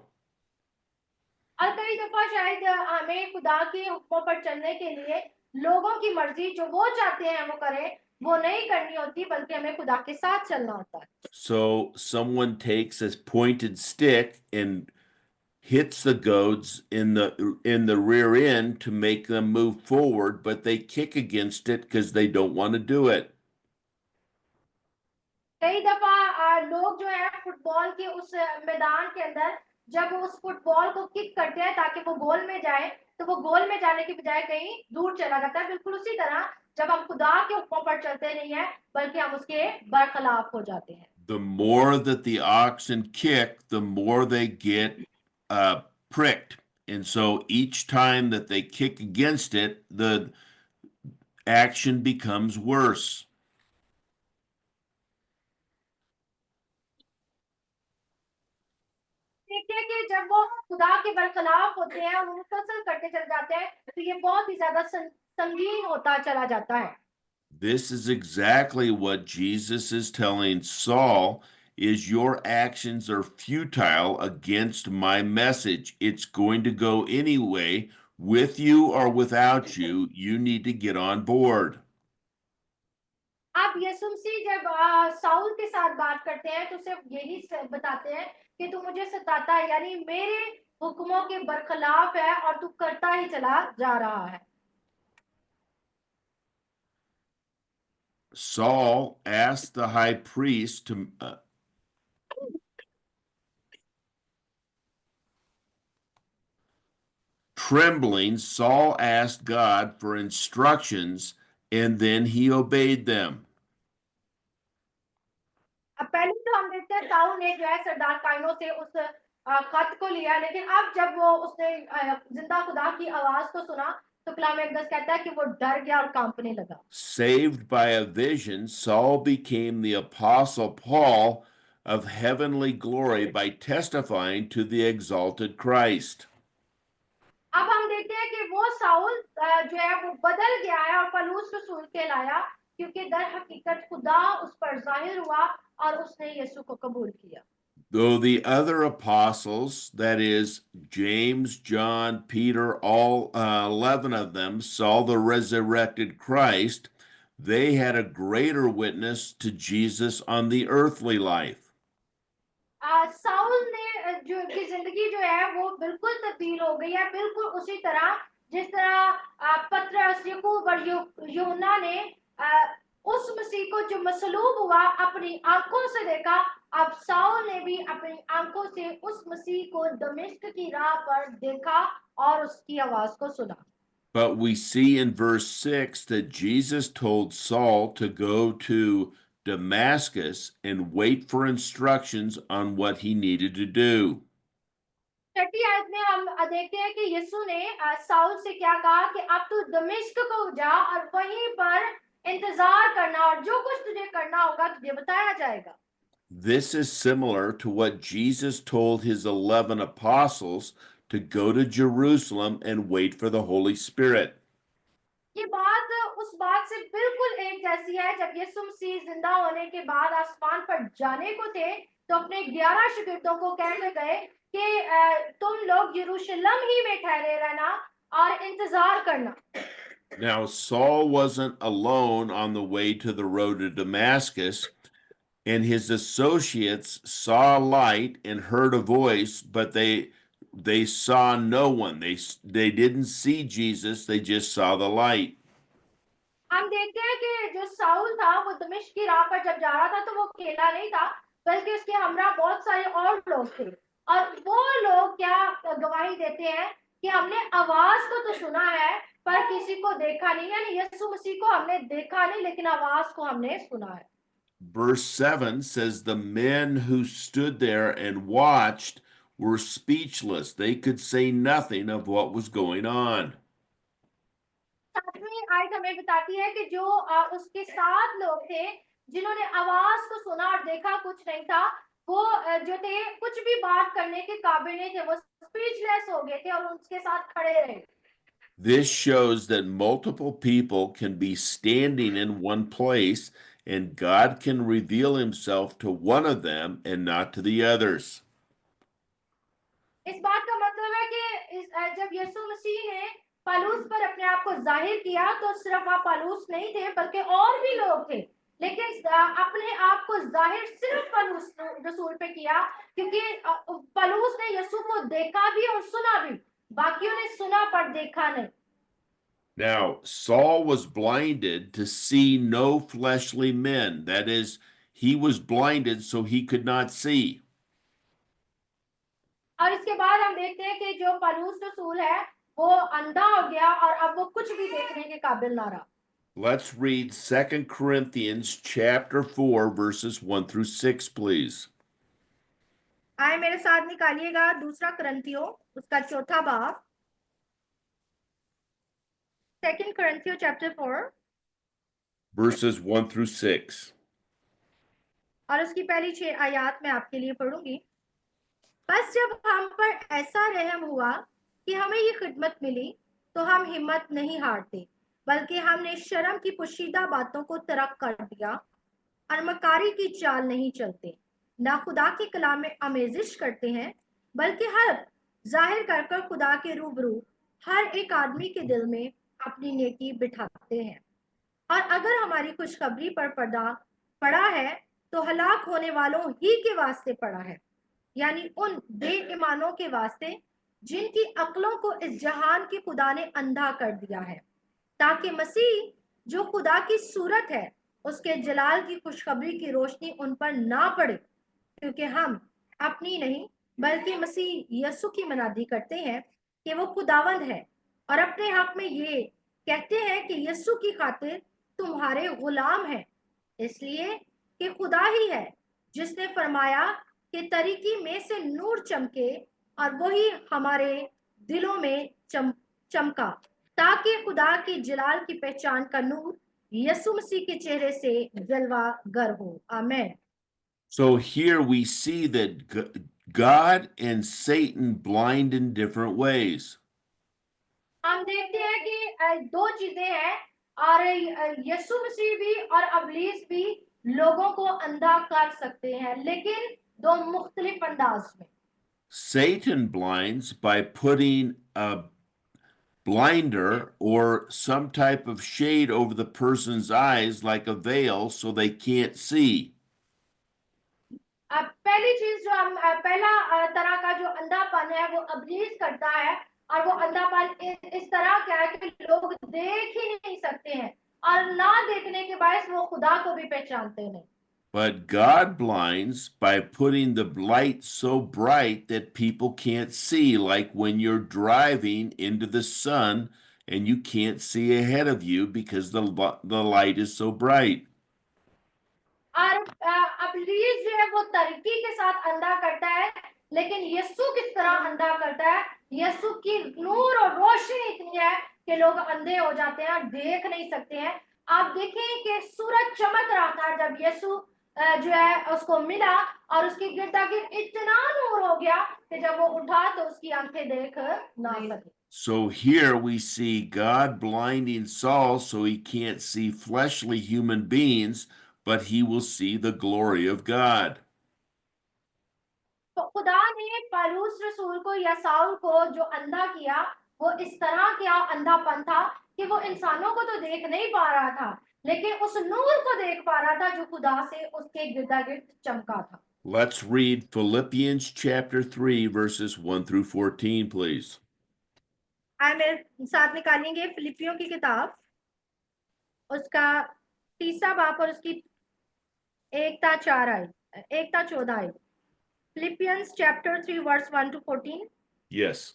और कई दफा शायद हमें खुदा के हुक्मों पर चलने के लिए लोगों की मर्जी जो वो चाहते हैं वो करें वो नहीं करनी होती, बल्कि हमें खुदा के साथ चलना होता है। So someone takes a pointed stick and hits the goads in the rear end to make them move forward, but they kick against it because they don't want to do it. कई दफा लोग जो है football के उस मैदान के अंदर जब वो उस फुटबॉल को किक करते हैं ताकि वो गोल में जाए, तो वो गोल में जाने की बजाय कहीं दूर चला जाता है। बिल्कुल उसी तरह जब हम खुदा के हुक्मों पर चलते नहीं है बल्कि हम उसके बरखलाफ हो जाते हैं। The more that the oxen kick, the more they get pricked. And so each time that they kick against it, the action becomes worse. देखते हैं कि जब वो खुदा के बरखलाफ होते हैं और मुसलसल करते चले जाते हैं तो ये बहुत ही ज्यादा संगीन होता चला जाता है। This is exactly what Jesus is telling Saul is your actions are futile against my message. It's going to go anyway, with you or without you. You need to get on board. आप यीशु मसीह जब Saul के साथ बात करते हैं तो सिर्फ यही बताते हैं कि तू मुझे सताता है, यानी मेरे हुक्मों के बरखलाफ है और तू करता ही चला जा रहा है। Saul asked the high priest to trembling, Saul asked God for instructions and then he obeyed them. अब पहले तो हम देखते हैं साउल ने जो है सरदार काइनो से उस खत को लिया, लेकिन अब जब वो उसने जिंदा खुदा की आवाज को सुना तो कलाम अक़दस कहता है कि वो डर गया और कांपने लगा। Saved by a vision, Saul became the apostle Paul of heavenly glory by testifying to the exalted Christ. अब हम देखते हैं कि वो साउल जो है वो बदल गया है और पलूस रसूल कहलाया, क्योंकि दर हकीकत खुदा उस पर जाहिर हुआ और उसने यीशु को कबूल किया। Though the other apostles, that is, James, John, Peter, all 11 of them, saw the resurrected Christ, they had a greater witness to Jesus on the earthly life. Saul ने जो की जिंदगी जो है वो बिल्कुल तब्दील हो गई है, बिल्कुल उसी तरह जिस तरह पतरस, याकूब और यूहन्ना ने उस मसीह को जो मसलूब हुआ अपनी आंखों से देखा, अब साउल ने भी अपनी आंखों से उस मसीह को दमिश्क की राह पर देखा और उसकी आवाज को सुना। But we see in verse 6 that Jesus told Saul to go to Damascus and wait for instructions on what he needed to do. छठी आयत में हम देखते हैं कि यीशु ने साउल से क्या कहा कि अब तू दमिश्क को जा और वहीं पर इंतजार करना और जो कुछ तुझे करना होगा तुझे बताया जाएगा। This is similar to what Jesus told his 11 apostles to go to Jerusalem and wait for the Holy Spirit. ये बात उस बात से बिल्कुल एक जैसी है जब यीशु मसीह जिंदा होने के बाद आसमान पर जाने को थे तो अपने 11 शागिर्दों को कहते गए कि तुम लोग यरूशलेम ही में ठहरे रहना और इंतजार करना। Now, Saul wasn't alone on the way to the road to Damascus, and his associates saw a light and heard a voice, but they saw no one. They didn't see Jesus, they just saw the light. हम देखते हैं कि जो Saul था वो दमिश्क की राह पर जब जा रहा था तो वो अकेला नहीं था बल्कि उसके हमरा बहुत सारे और लोग थे और वो लोग क्या गवाही देते हैं कि हमने आवाज को तो सुना है पर किसी को देखा नहीं, यानी यीशु मसीह को हमने देखा नहीं लेकिन आवाज को हमने सुना है। Verse 7 says, the men who stood there and watched were speechless. They could say nothing of what was going on. सातवीं आयत हमें बताती है कि जो उसके साथ लोग थे जिन्होंने आवाज को सुना और देखा कुछ नहीं था, वो जो थे कुछ भी बात करने के काबिल नहीं थे, वो स्पीचलेस हो गए थे और उसके साथ खड़े रहे। This shows that multiple people can be standing in one place and God can reveal himself to one of them and not to the others. इस बात का मतलब है कि जब यीशु मसीह ने पौलुस पर अपने आप को जाहिर किया तो सिर्फ आप पौलुस नहीं थे बल्कि और भी लोग थे, लेकिन अपने आप को जाहिर सिर्फ पौलुस रसूल पे किया क्योंकि पौलुस ने यीशु को देखा भी और सुना भी, बाकियों ने सुना पर देखा नहीं। Now, Saul was blinded to see no fleshly men. That is, he was blinded so he could not see. और इसके बाद हम देखते हैं कि जो पौलुस रसूल है वो अंधा हो गया और अब वो कुछ भी देखने के काबिल ना रहा। Let's read 2 Corinthians chapter 4 verses 1 through 6, please. आए मेरे साथ निकालिएगा दूसरा कुरिन्थियों उसका चौथा बाब, 2 Corinthians chapter 4 Verses 1 through 6. और उसकी पहली 6 आयत मैं आपके लिए पढ़ूंगी। बस जब हम पर ऐसा रहम हुआ कि हमें ये खिदमत मिली तो हम हिम्मत नहीं हारते बल्कि हमने शर्म की पोशीदा बातों को तर्क कर दिया और मकारी की चाल नहीं चलते, ना खुदा के कलाम में आमेजिश करते हैं बल्कि हर जाहिर कर कर खुदा के रूबरू हर एक आदमी के दिल में अपनी नेकी बिठाते हैं। और अगर हमारी खुशखबरी पर पर्दा पड़ा है तो हलाक होने वालों ही के वास्ते पड़ा है, यानी उन बेईमानों के वास्ते जिनकी अक्लों को इस जहान के खुदा ने अंधा कर दिया है, ताकि मसीह जो खुदा की सूरत है उसके जलाल की खुशखबरी की रोशनी उन पर ना पड़े, क्योंकि हम अपनी नहीं बल्कि मसीह यीशु की मनादी करते हैं कि वो खुदावंद है और अपने हक में ये कहते हैं कि यीशु की खातिर तुम्हारे गुलाम हैं, इसलिए कि खुदा ही है जिसने फरमाया कि तरीकी में से नूर चमके और वही हमारे दिलों में चमका ताकि खुदा की जलाल की पहचान का नूर यीशु मसीह के चेहरे से जलवागर हो। आमीन। So here we see that God and Satan blind in different ways. हम देखते हैं कि दो चीजें हैं और यीशु मसीह भी और अबलीस भी लोगों को अंधा कर सकते हैं लेकिन दो मुख्तलिफ अंदाज में। Satan blinds by putting a blinder or some type of shade over the person's eyes like a veil so they can't see. अब पहली चीज जो हम पहला तरह का जो अंधापन है वो अबलीस करता है और वो अंधापन इस तरह का है कि लोग देख ही नहीं सकते हैं और ना देखने के बायस वो खुदा को भी पहचानते नहीं। But God blinds by putting the light so bright that people can't see, like when you're driving into the sun and you can't see ahead of you because the light is so bright. और इब्लीस जो है वो तरक्की के साथ अंधा करता है, लेकिन यीशु किस तरह अंधा करता है? यीशु की नूर और रोशनी इतनी है कि लोग अंधे हो जाते हैं और देख नहीं सकते हैं। आप देखें कि सूरज चमक रहा था जब यीशु जो है उसको मिला, और उसकी गिरदागिर्द इतना नूर हो गया कि जब वो उठा तो उसकी आंखें देख ना सकी। So here we see God blinding Saul so he can't see fleshly human beings, but he will see the glory of God. तो खुदा ने पौलुस रसूल को या साउल को जो अंधा किया, वो इस तरह क्या अंधापन था कि वो इंसानों को तो देख नहीं पा रहा था, लेकिन उस नूर को देख पा रहा था जो खुदा से उसके गिरदागिर्द चमका था। Let's read Philippians chapter 3, verses 1 through 14, please. आए मेरे साथ निकालेंगे फिलिपियों की किताब, उसका 3 बाप और उसकी 1 ता 14 आई। Philippians chapter 3 verse 1 to 14. Yes.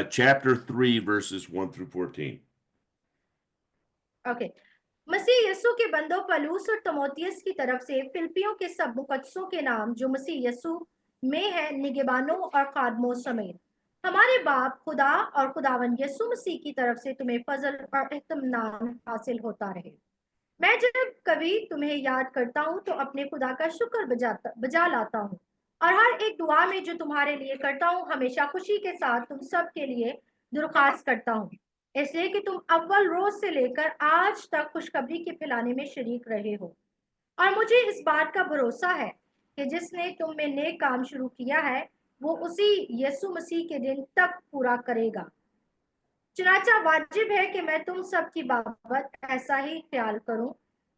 Chapter 3, verses 1 through 14. Okay. मसीह यीशु के बंदों पलूस और तमोथियस की तरफ से फिलिपियों के सब मुकद्दसों के नाम जो मसीह यीशु में है, निगहबानों और खादमों समेत, हमारे बाप खुदा और खुदावन यीशु मसीह की तरफ से तुम्हें फजल और इत्मीनान हासिल होता रहे। मैं जब कभी तुम्हें याद करता हूँ तो अपने खुदा का शुक्र बजा लाता हूँ, और हर एक दुआ में जो तुम्हारे लिए करता हूँ हमेशा खुशी के साथ तुम सब के लिए दरख्वास्त करता हूँ, इसलिए कि तुम अव्वल रोज से लेकर आज तक खुशखबरी के फैलाने में शरीक रहे हो, और मुझे इस बात का भरोसा है कि जिसने तुम में नेक काम शुरू किया है वो उसी यीशु मसीह के दिन तक पूरा करेगा। चुनाचा वाजिब है कि मैं तुम सब की बाबत ऐसा ही ख्याल करूं,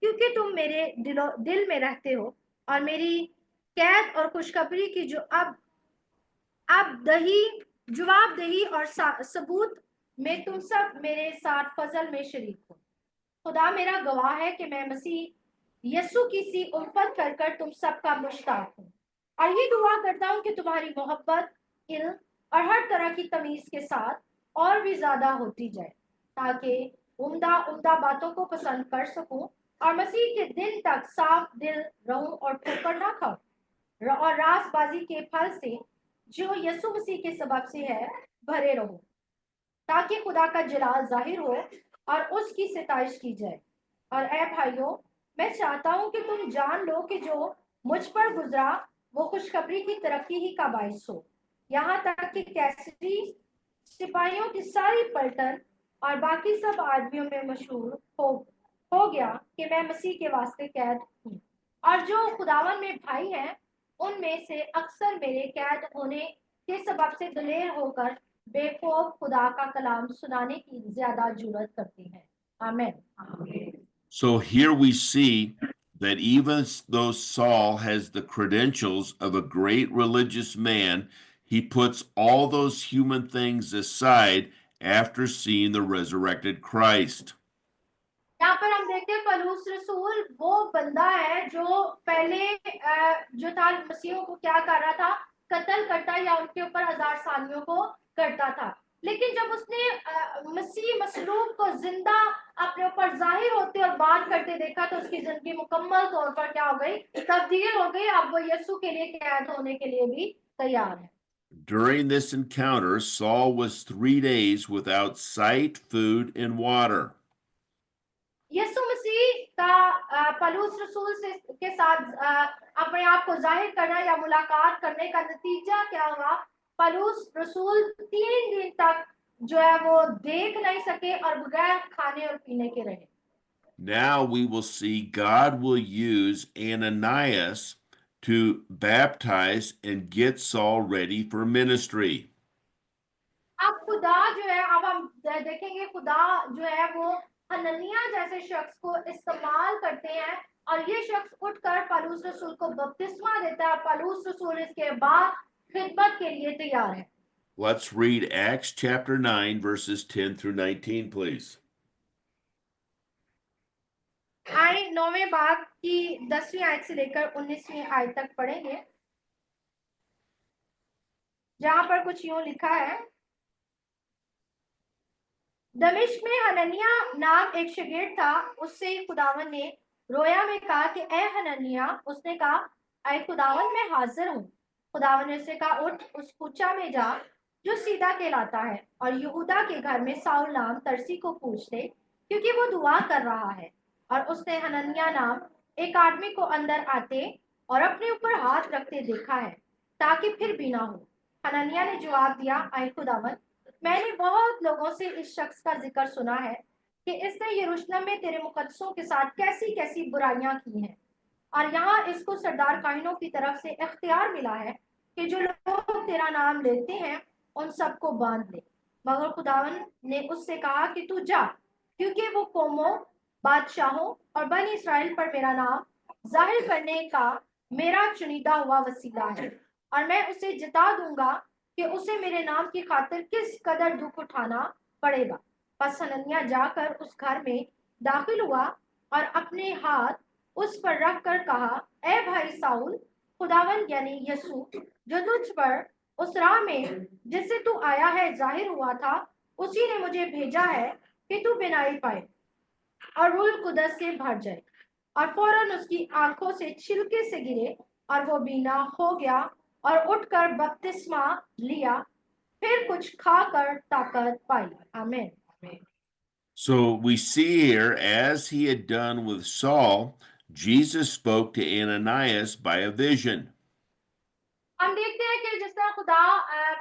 क्योंकि तुम मेरे दिल में रहते हो, और मेरी कैद और खुशखबरी की जो अब जवाबदेही और सबूत में तुम सब मेरे साथ फजल में शरीक हो। खुदा मेरा गवाह है कि मैं मसीह यीशु की सी उल्फत कर कर तुम सबका मुश्ताक हूँ, और ये दुआ करता हूँ कि तुम्हारी मोहब्बत, इल्म और हर तरह की तमीज के साथ और भी ज्यादा होती जाए, ताकि उम्दा उम्दा बातों को पसंद कर सकूं और मसीह के दिन तक साफ दिल रहूं और ठोकर ना खाऊं, और रासबाजी के फल से जो यीशु मसीह के सबब से है भरे रहो, ताकि खुदा का जलाल जाहिर हो और उसकी सिताइश की जाए। और ऐ भाइयों, मैं चाहता हूं कि तुम जान लो कि जो मुझ पर गुजरा वो खुशखबरी की तरक्की ही का बायस हो, यहाँ तक कि कैसरी सिपाहियों की सारी पलटन और बाकी सब आदमियों में मशहूर हो गया कि मैं मसीह के वास्ते कैद हूँ, और जो खुदावन में भाई हैं उनमें से अक्सर मेरे कैद होने के सबब से दलेर होकर बेखौफ खुदा का कलाम सुनाने की ज्यादा जुर्रत करते हैं। आमीन। So here we see that even though Saul has the credentials of a great religious man, he puts all those human things aside after seeing the resurrected Christ. यहाँ पर हम देखते हैं पलूस रसूल वो बंदा है जो पहले जो था मसीहों को क्या कर रहा था, कत्ल करता या उनके ऊपर हजार सालियों को करता था, लेकिन जब उसने मसीह मसलूब को जिंदा अपने ऊपर जाहिर होते और बात करते देखा तो उसकी जिंदगी मुकम्मल तौर पर क्या हो गई, तब्दील हो गई। अब वो यीशु के लिए कैद होने के लिए भी तैयार है। During this encounter, Saul was 3 days without sight, food, and water. यीशु मसीह का पलूस रसूल से के साथ अपने आप को जाहिर करना या मुलाकात करने का नतीजा क्या हुआ? पलूस रसूल 3 दिन तक जो है वो देख नहीं सके और बगैर खाने और पीने के रहे। Now we will see God will use Ananias to baptize and get Saul ready for ministry. अब खुदा जो है, अब हम देखेंगे खुदा जो है वो हननिया जैसे शख्स को इस्तेमाल करते हैं, और ये शख्स उठकर पलूस रसूल को बपतिस्मा देता है। पलूस रसूल इसके बाद खिदमत के लिए तैयार है। Let's read Acts chapter 9, verses 10 through 19, please. आए 9वें बाब की 10वीं आयत से लेकर 19वीं आयत तक पढ़ेंगे, जहां पर कुछ यूं लिखा है। दमिश्क में हनन्या नाम एक शागिर्द था। उससे खुदावन ने रोया में कहा कि ए हनन्या। उसने कहा, ऐ खुदावन, मैं हाजिर हूँ। खुदावन ने उसे कहा, उठ, उस कूचा में जा जो सीधा कहलाता है, और यहूदा के घर में साउल नाम तरसी को पूछ ले, क्योंकि वो दुआ कर रहा है। और उसने हनन्या नाम एक आदमी को अंदर आते और अपने ऊपर हाथ रखते देखा है, ताकि फिर भी ना हो। हनन्या ने जवाब दिया, ऐ खुदावन, मैंने बहुत लोगों से इस शख्स का जिक्र सुना है कि इसने यरूशलेम में तेरे मुकद्दसों के साथ कैसी कैसी बुराइयां की हैं, और यहाँ इसको सरदार काहिनों की तरफ से इख्तियार मिला है कि जो लोग तेरा नाम लेते हैं उन सबको बांध ले। मगर खुदावन ने उससे कहा कि तू जा, क्योंकि वो कौमों, बादशाहों और बनी इसराइल पर मेरा नाम जाहिर करने का मेरा चुनिंदा हुआ वसीला है, और मैं उसे जिता दूंगा कि उसे मेरे नाम की खातिर किस कदर दुख उठाना पड़ेगा। बस हनन्याह जाकर उस घर में दाखिल हुआ और अपने हाथ उस पर रख कर कहा, ए भाई साउल, खुदावन यानी यसू जो तुझ पर उस राह में जिससे तू आया है जाहिर हुआ था, उसी ने मुझे भेजा है कि तू बिनाई पाए और रूह कुदस से भर जाए। और फौरन उसकी आंखों से छिलके से गिरे और वो बीना हो गया और उठकर बपतिस्मा लिया। फिर कुछ खाकर ताकत पाई। आमीन। So we see here, as he had done with Saul, Jesus spoke to Ananias by a vision. हम देखते हैं कि जिस तरह खुदा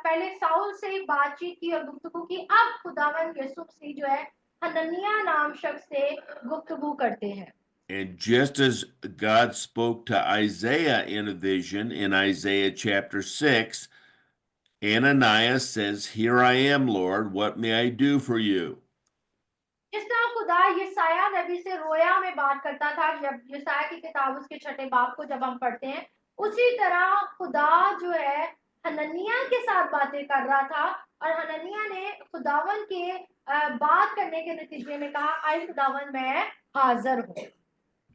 पहले साउल से बातचीत की और गुफ्तगू की, अब खुदावन यसु मसीह जो है हनन्याह नाम शख्स से गुफ्तगू करते हैं। And just as God spoke to Isaiah in a vision in Isaiah chapter 6, Ananias says, "Here I am, Lord, what may I do for you?" जिस तरह खुदा यसाया नबी से रोया में बात करता था, जब यसाया की किताब उसके 6 बाब को जब हम पढ़ते हैं, उसी तरह खुदा जो है हनन्याह के साथ बातें कर रहा था, और हनन्याह ने खुदावन के बात करने के नतीजे में कहा, आई खुदावन, मैं हाजिर हूँ।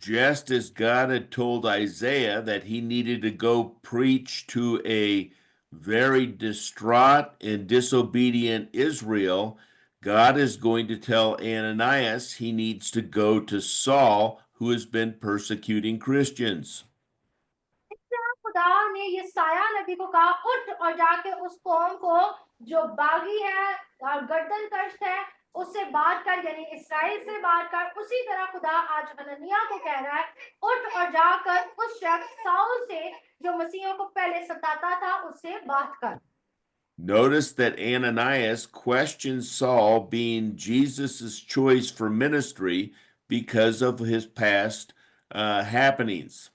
Just as God had told Isaiah that he needed to go preach to a very distraught and disobedient Israel, God is going to tell Ananias he needs to go to Saul, who has been persecuting Christians. इस तरह खुदा ने यसाया नबी को कहा, उठ और जाके उस कौम को जो बागी है और गर्दन कश है उससे बात कर, यानी इसराइल से बात कर। उसी तरह खुदा आज हनन्याह को कह रहा है, उठ और जाकर उस शख्स साउल से जो मसीहों को पहले सताता था उससे बात कर। Notice that Ananias questions Saul being Jesus' choice for ministry because of his past happenings.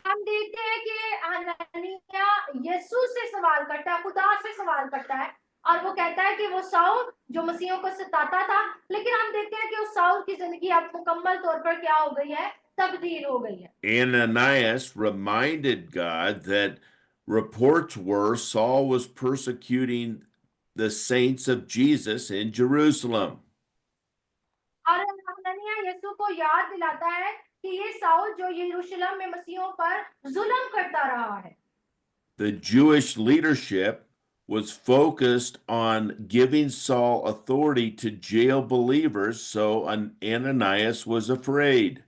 हम देखते हैं कि हनन्याह यीशु से सवाल करता है, खुदा से सवाल करता है, और वो कहता है कि वो साउल जो मसीहों को सताता था, लेकिन हम देखते हैं कि उस साउल की जिंदगी अब मुकम्मल तौर पर क्या हो गई है, तब्दील हो गई है। Ananias reminded God that reports were Saul was persecuting the saints of Jesus in Jerusalem. और हनन्याह यीशु को याद दिलाता है कि ये साउल जो यरूशलेम में मसीहों पर जुल्म करता रहा है। The Jewish leadership was focused on giving Saul authority to jail believers, so Ananias was afraid.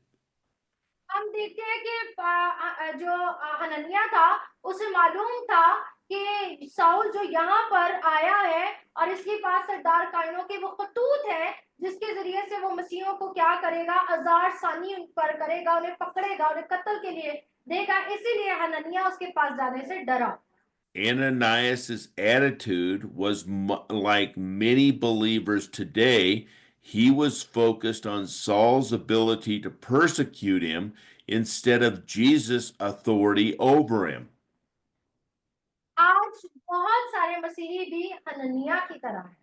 हम देखते हैं कि जो हनन्याह था उसे मालूम था कि साउल जो यहाँ पर आया है और इसके पास सरदार कायनों के वो खतूत है, जिसके जरिए से वो मसीहों को क्या करेगा, अजार सानी उन पर करेगा, उन्हें पकड़ेगा, उन्हें कत्ल के लिए देगा। इसीलिए हनन्याह उसके पास जाने से डरा। Ananias's attitude was like many believers today. He was focused on Saul's ability to persecute him instead of Jesus' authority over him. आज बहुत सारे मसीही भी हनन्याह की तरह हैं,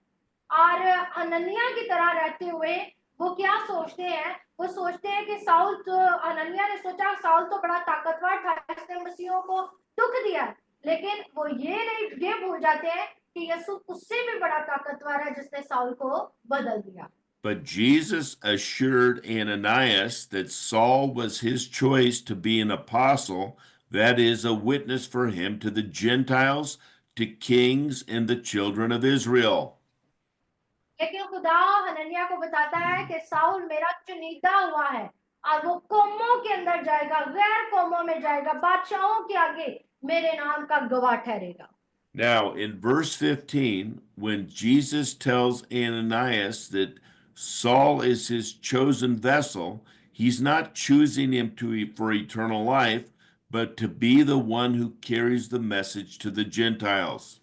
और हनन्याह की तरह रहते हुए वो क्या सोचते हैं, वो सोचते हैं कि साउल तो, हनन्याह ने सोचा साउल तो बड़ा ताकतवर था, इसने मसीहों को दुख दिया, लेकिन वो ये भूल जाते हैं कि यसु उससे भी बड़ा ताकतवर है जिसने साउल को बदल दिया। But Jesus assured Ananias that Saul was his choice to be an apostle, that is, a witness for him to the Gentiles, to kings, and the children of Israel. लेकिन खुदा हनन्याह को बताता है कि साउल मेरा चुनिंदा हुआ है और वो कौमों के अंदर जाएगा, गैर कौमों में जाएगा, बादशाहों के आगे मेरे नाम का गवाह ठहरेगा। Now, in verse 15, when Jesus tells Ananias that Saul is his chosen vessel, he's not choosing him for eternal life, but to be the one who carries the message to the Gentiles.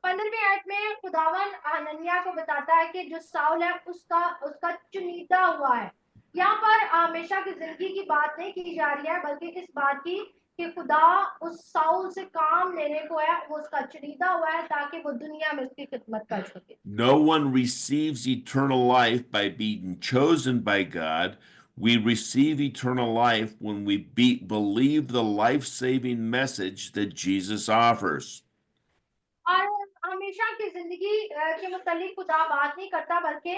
15वीं आयत में खुदावन हनन्याह को बताता है कि जो Saul है उसका उसका चुनिंदा हुआ है। यहाँ पर हमेशा की जिंदगी की बात नहीं की जा रही है, बल्कि इस बात की कि खुदा उस साउल से काम लेने को है, वो उसका चुनिंदा हुआ है ताकि वो दुनिया में उसकी खिदमत कर सके। No one receives eternal life by being chosen by God. We receive eternal life when we believe the life saving message that Jesus offers. और हमेशा की जिंदगी के मुतालिक खुदा बात नहीं करता, बल्कि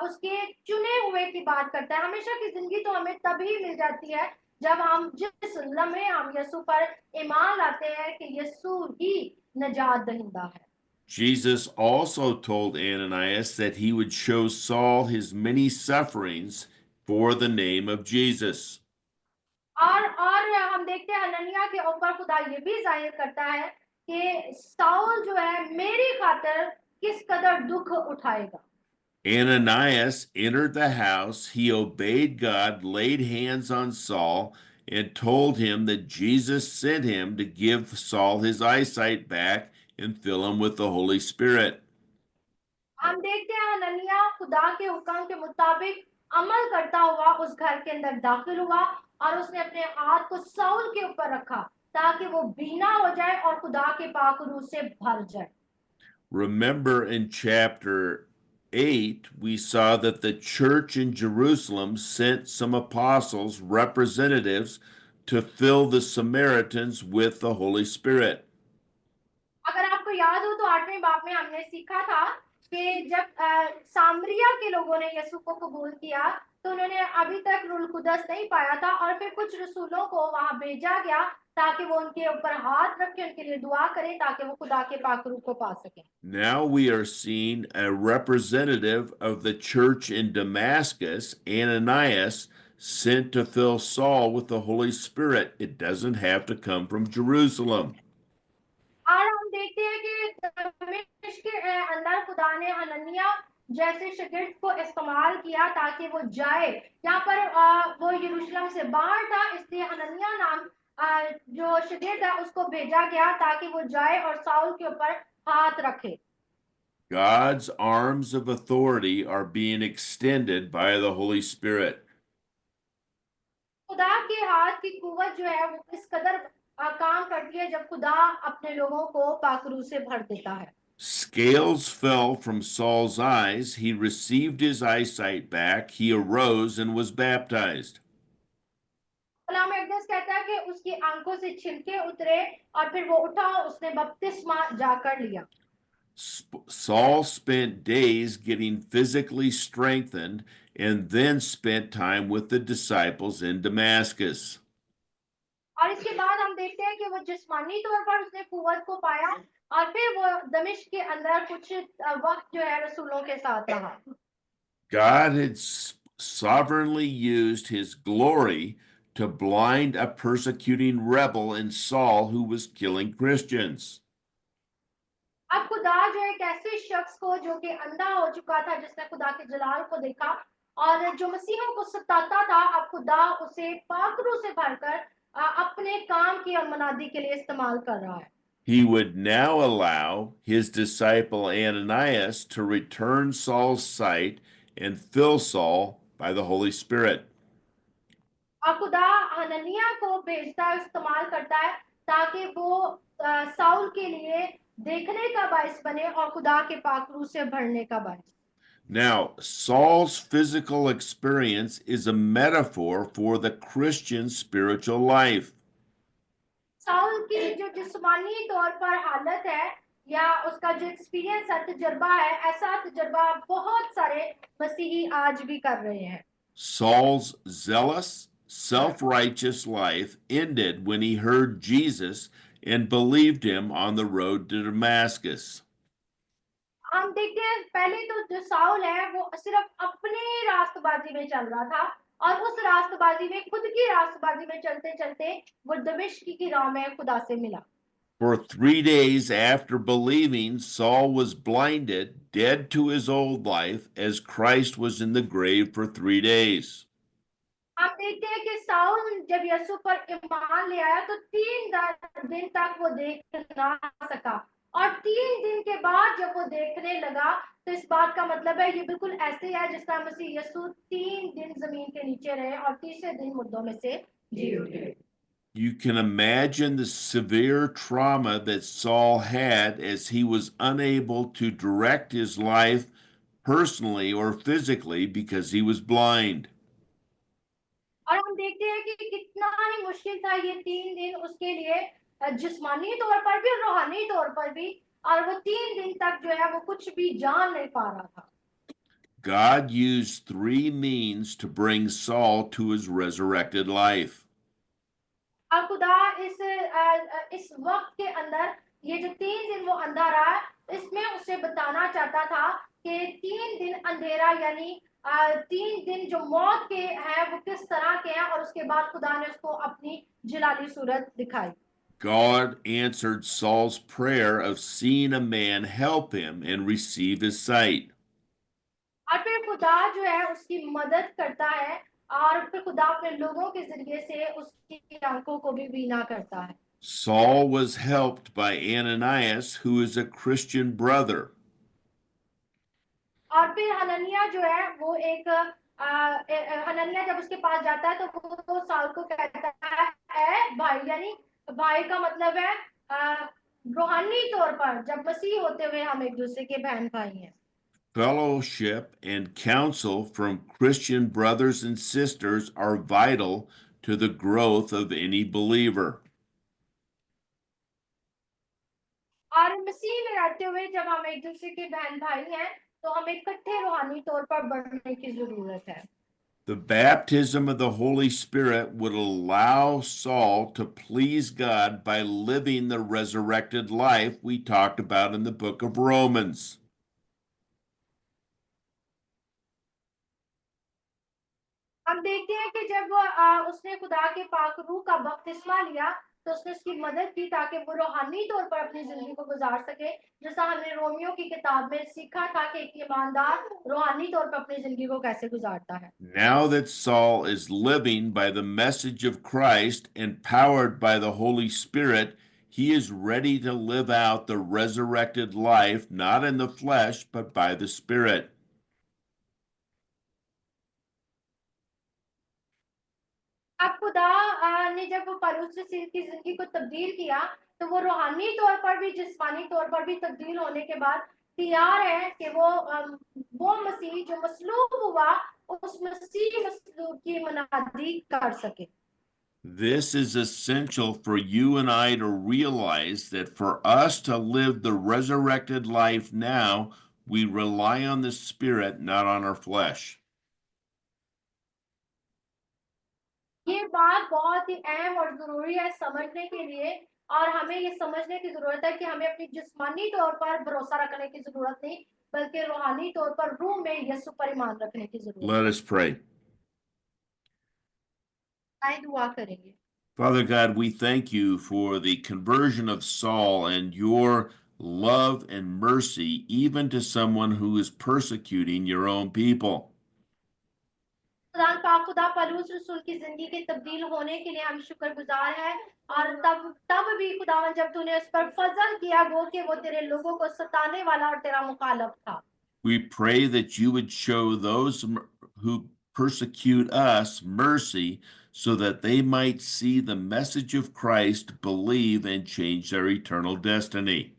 उसके चुने हुए की बात करता है। हमेशा की जिंदगी तो हमें तभी मिल जाती है जब हम जिस लम्हे हम यीशु पर ईमान लाते हैं कि यीशु ही नजात दहिंदा है। Jesus also told Ananias that he would show Saul his many sufferings for the name of Jesus. और हम देखते हैं हनन्याह के ऊपर खुदा ये भी जाहिर करता है कि साउल जो है मेरी खातिर किस कदर दुख उठाएगा। Ananias entered the house. He obeyed God, laid hands on Saul, and told him that Jesus sent him to give Saul his eyesight back and fill him with the Holy Spirit. हम देखते हैं हनन्याह खुदा के हुक्म के मुताबिक अमल करता हुआ उस घर के अंदर दाखिल हुआ और उसने अपने हाथ को साउल के ऊपर रखा ताकि वो बीना हो जाए और खुदा के पाक रूह से भर जाए। Remember in chapter 8, we saw that the church in Jerusalem sent some apostles, representatives, to fill the Samaritans with the Holy Spirit. अगर आपको याद हो तो 8वें बाब में हमने सीखा था कि जब सामरिया के लोगों ने यीशु को कबूल किया तो उन्होंने अभी तक रूल कुदस नहीं पाया था और फिर कुछ रसूलों को वहां भेजा गया ताकि वो उनके ऊपर हाथ रखें, उनके लिए दुआ करें ताकि वो खुदा के पाक रूह को पा सकें। Now we are seeing a representative of the church in Damascus, Ananias, sent to fill Saul with the Holy Spirit. It doesn't have to come from Jerusalem. और हम देखते हैं कि दमिश्क के अंदर खुदा ने हनन्याह जैसे शागिर्द को इस्तेमाल किया ताकि वो जाए। यहाँ पर वो यरूशलेम से बाहर था, इसलिए हनन्याह नाम जो शागिर्द है उसको भेजा गया ताकि वो जाए और साउल के ऊपर हाथ रखे। God's arms of authority are being extended by the Holy Spirit. खुदा के हाथ की कुव्वत जो है वो इस कदर काम करती है जब खुदा अपने लोगों को पाकरू से भर देता है। Scales fell from Saul's eyes. He received his eyesight back. He arose and was baptized. कलाम एकदस कहता है कि उसकी आंखों से छिलके उतरे और फिर वो उठा और उसने बपतिस्मा जाकर लिया। Saul spent days getting physically strengthened and then spent time with the disciples in Damascus. और इसके बाद हम देखते हैं कि वो जिस्मानी तौर पर उसने कुव्वत को पाया और फिर वो दमिश्क के अंदर कुछ वक्त जो है रसूलों के साथ रहा। God had sovereignly used his glory to blind a persecuting rebel in Saul who was killing Christians. अब खुदा जो एक ऐसे शख्स को जो कि अंधा हो चुका था, जिसने खुदा के जलाल को देखा और जो मसीहों को सताता था, अब खुदा उसे पाकरू से भरकर अपने काम की और मनादी के लिए इस्तेमाल कर रहा है। He would now allow his disciple Ananias to return Saul's sight and fill Saul by the Holy Spirit. और खुदा हनन्याह को भेजता है, इस्तेमाल करता है ताकि वो साउल के लिए देखने का बायस बने और खुदा के पाकरू से भरने का बायस। Now, Saul's physical experience is a metaphor for the Christian spiritual life. Saul की जो जिस्मानी तौर पर हालत है या उसका जो एक्सपीरियंस है, तजुर्बा है, ऐसा तजुर्बा बहुत सारे मसीही आज भी कर रहे हैं। Saul's zealous, self-righteous life ended when he heard Jesus and believed him on the road to Damascus. हम देखते हैं पहले तो जो साउल है वो सिर्फ अपने रास्तबाजी में चल रहा था और उस रास्तबाजी में खुद की रास्तबाजी में चलते चलते वो दमिश्क की राह में खुदा से मिला। For 3 days after believing, Saul was blinded, dead to his old life, as Christ was in the grave for 3 days. हम देखते हैं कि साउल जब यीशु पर ईमान ले आया तो 3 दिन तक वो देख ना सका और 3 दिन के बाद जब वो देखने लगा तो इस बात का मतलब है ये बिल्कुल ऐसे है जिस तरह मसीह यीशु 3 दिन जमीन के नीचे रहे और तीसरे दिन मुर्दों में से जी उठे। You can imagine the severe trauma that Saul had as he was unable to direct his life personally or physically because he was blind. और हम देखते हैं कि कितना ही मुश्किल था ये 3 दिन उसके लिए जिस्मानी तौर पर भी और रूहानी तौर पर भी और वो 3 दिन तक जो है वो कुछ भी जान नहीं पा रहा था। God used three means to bring Saul to his resurrected life. और खुदा इस वक्त के अंदर ये जो 3 दिन वो अंधा रहा इसमें उसे बताना चाहता था कि 3 दिन अंधेरा यानी 3 दिन जो मौत के हैं वो किस तरह के हैं और उसके बाद खुदा ने उसको अपनी जलाली सूरत दिखाई। God answered Saul's prayer of seeing a man help him and receive his sight. और फिर खुदा जो है उसकी मदद करता है और फिर खुदा अपने लोगों के जरिए से उसकी आंखों को भी बीना करता है। Saul was helped by Ananias, who is a Christian brother. और फिर हनन्याह जो है वो एक हनन्याह जब उसके पास जाता है तो वो साउल को कहता है भाई यानी भाई का मतलब है रूहानी तौर पर जब मसीह होते हुए हम एक दूसरे के बहन भाई हैं। Fellowship and counsel from Christian brothers and sisters are vital to the growth of any believer. और मसीह में रहते हुए जब हम एक दूसरे के बहन भाई हैं तो हमें इकट्ठे रूहानी तौर पर बढ़ने की जरूरत है। The baptism of the Holy Spirit would allow Saul to please God by living the resurrected life we talked about in the book of Romans. हम देखते हैं कि जब उसने खुदा के पाक रूह का बपतिस्मा लिया तो उसने उसकी मदद की ताकि वो रूहानी तौर पर अपनी जिंदगी को गुजार सके जैसा हमने रोमियो की किताब में सीखा था कि एक ईमानदार रूहानी तौर पर अपनी जिंदगी को कैसे गुजारता है। Now that Saul is living by the message of Christ, empowered by the Holy Spirit, he is ready to live out the resurrected life, not in the flesh, but by the Spirit. अब खुदा ने जब वो परूस की जिंदगी को तब्दील किया तो वो रूहानी तौर पर भी जिस्मानी तौर पर भी तब्दील होने के बाद तैयार है कि वो मसीह जो मसलूब हुआ उस मसीह मसलूब की मनादी कर सके। This is essential for you and I to realize that for us to live the resurrected life now, we rely on the Spirit, not on our flesh. ये बात बहुत ही अहम और जरूरी है समझने के लिए और हमें ये समझने की जरूरत है कि हमें अपनी जिस्मानी तौर पर भरोसा रखने की जरूरत नहीं बल्कि रूहानी तौर पर रूह में यीशु पर ईमान रखने की जरूरत Let है। us pray. आइए दुआ करेंगे। Father God, we thank you for the conversion of Saul and your love and mercy, even to someone who is persecuting your own people. खुदान पाक खुदा पलूस रसूल की जिंदगी के तब्दील होने के लिए हम शुक्रगुजार हैं और तब भी खुदावन जब तूने उस पर फजल किया गो कि वो तेरे लोगों को सताने वाला और तेरा मुखालफ था। We pray that you would show those who persecute us mercy so that they might see the message of Christ, believe, and change their eternal destiny.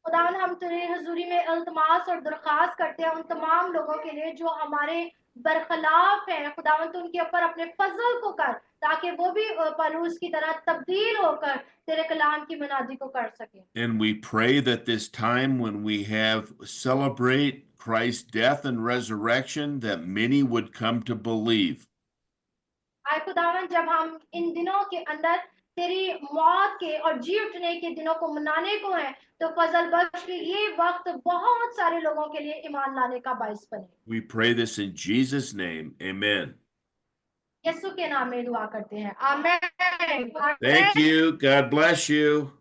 खुदावन हम तेरे हजूरी में अल्तमास और दरखास्त करते हैं उन तमाम लोगों के लिए जो हमारे बरखलाफ हैं खुदावन तो उनके ऊपर अपने फजल को कर ताकि वो भी पलूस की तरह तब्दील होकर तेरे कलाम की मनादी को कर सके। And we pray that this time when we have celebrate Christ's death and resurrection, that many would come to believe. आए खुदावन जब हम इन दिनों के अंदर तेरी मौत के और जी उठने के दिनों को मनाने को है, तो फजल बख्श के ये वक्त बहुत सारे लोगों के लिए ईमान लाने का बायस बने। We pray this in Jesus' name. Amen. यीशु के नाम में दुआ करते हैं, आमेन Thank amen. you. God bless you.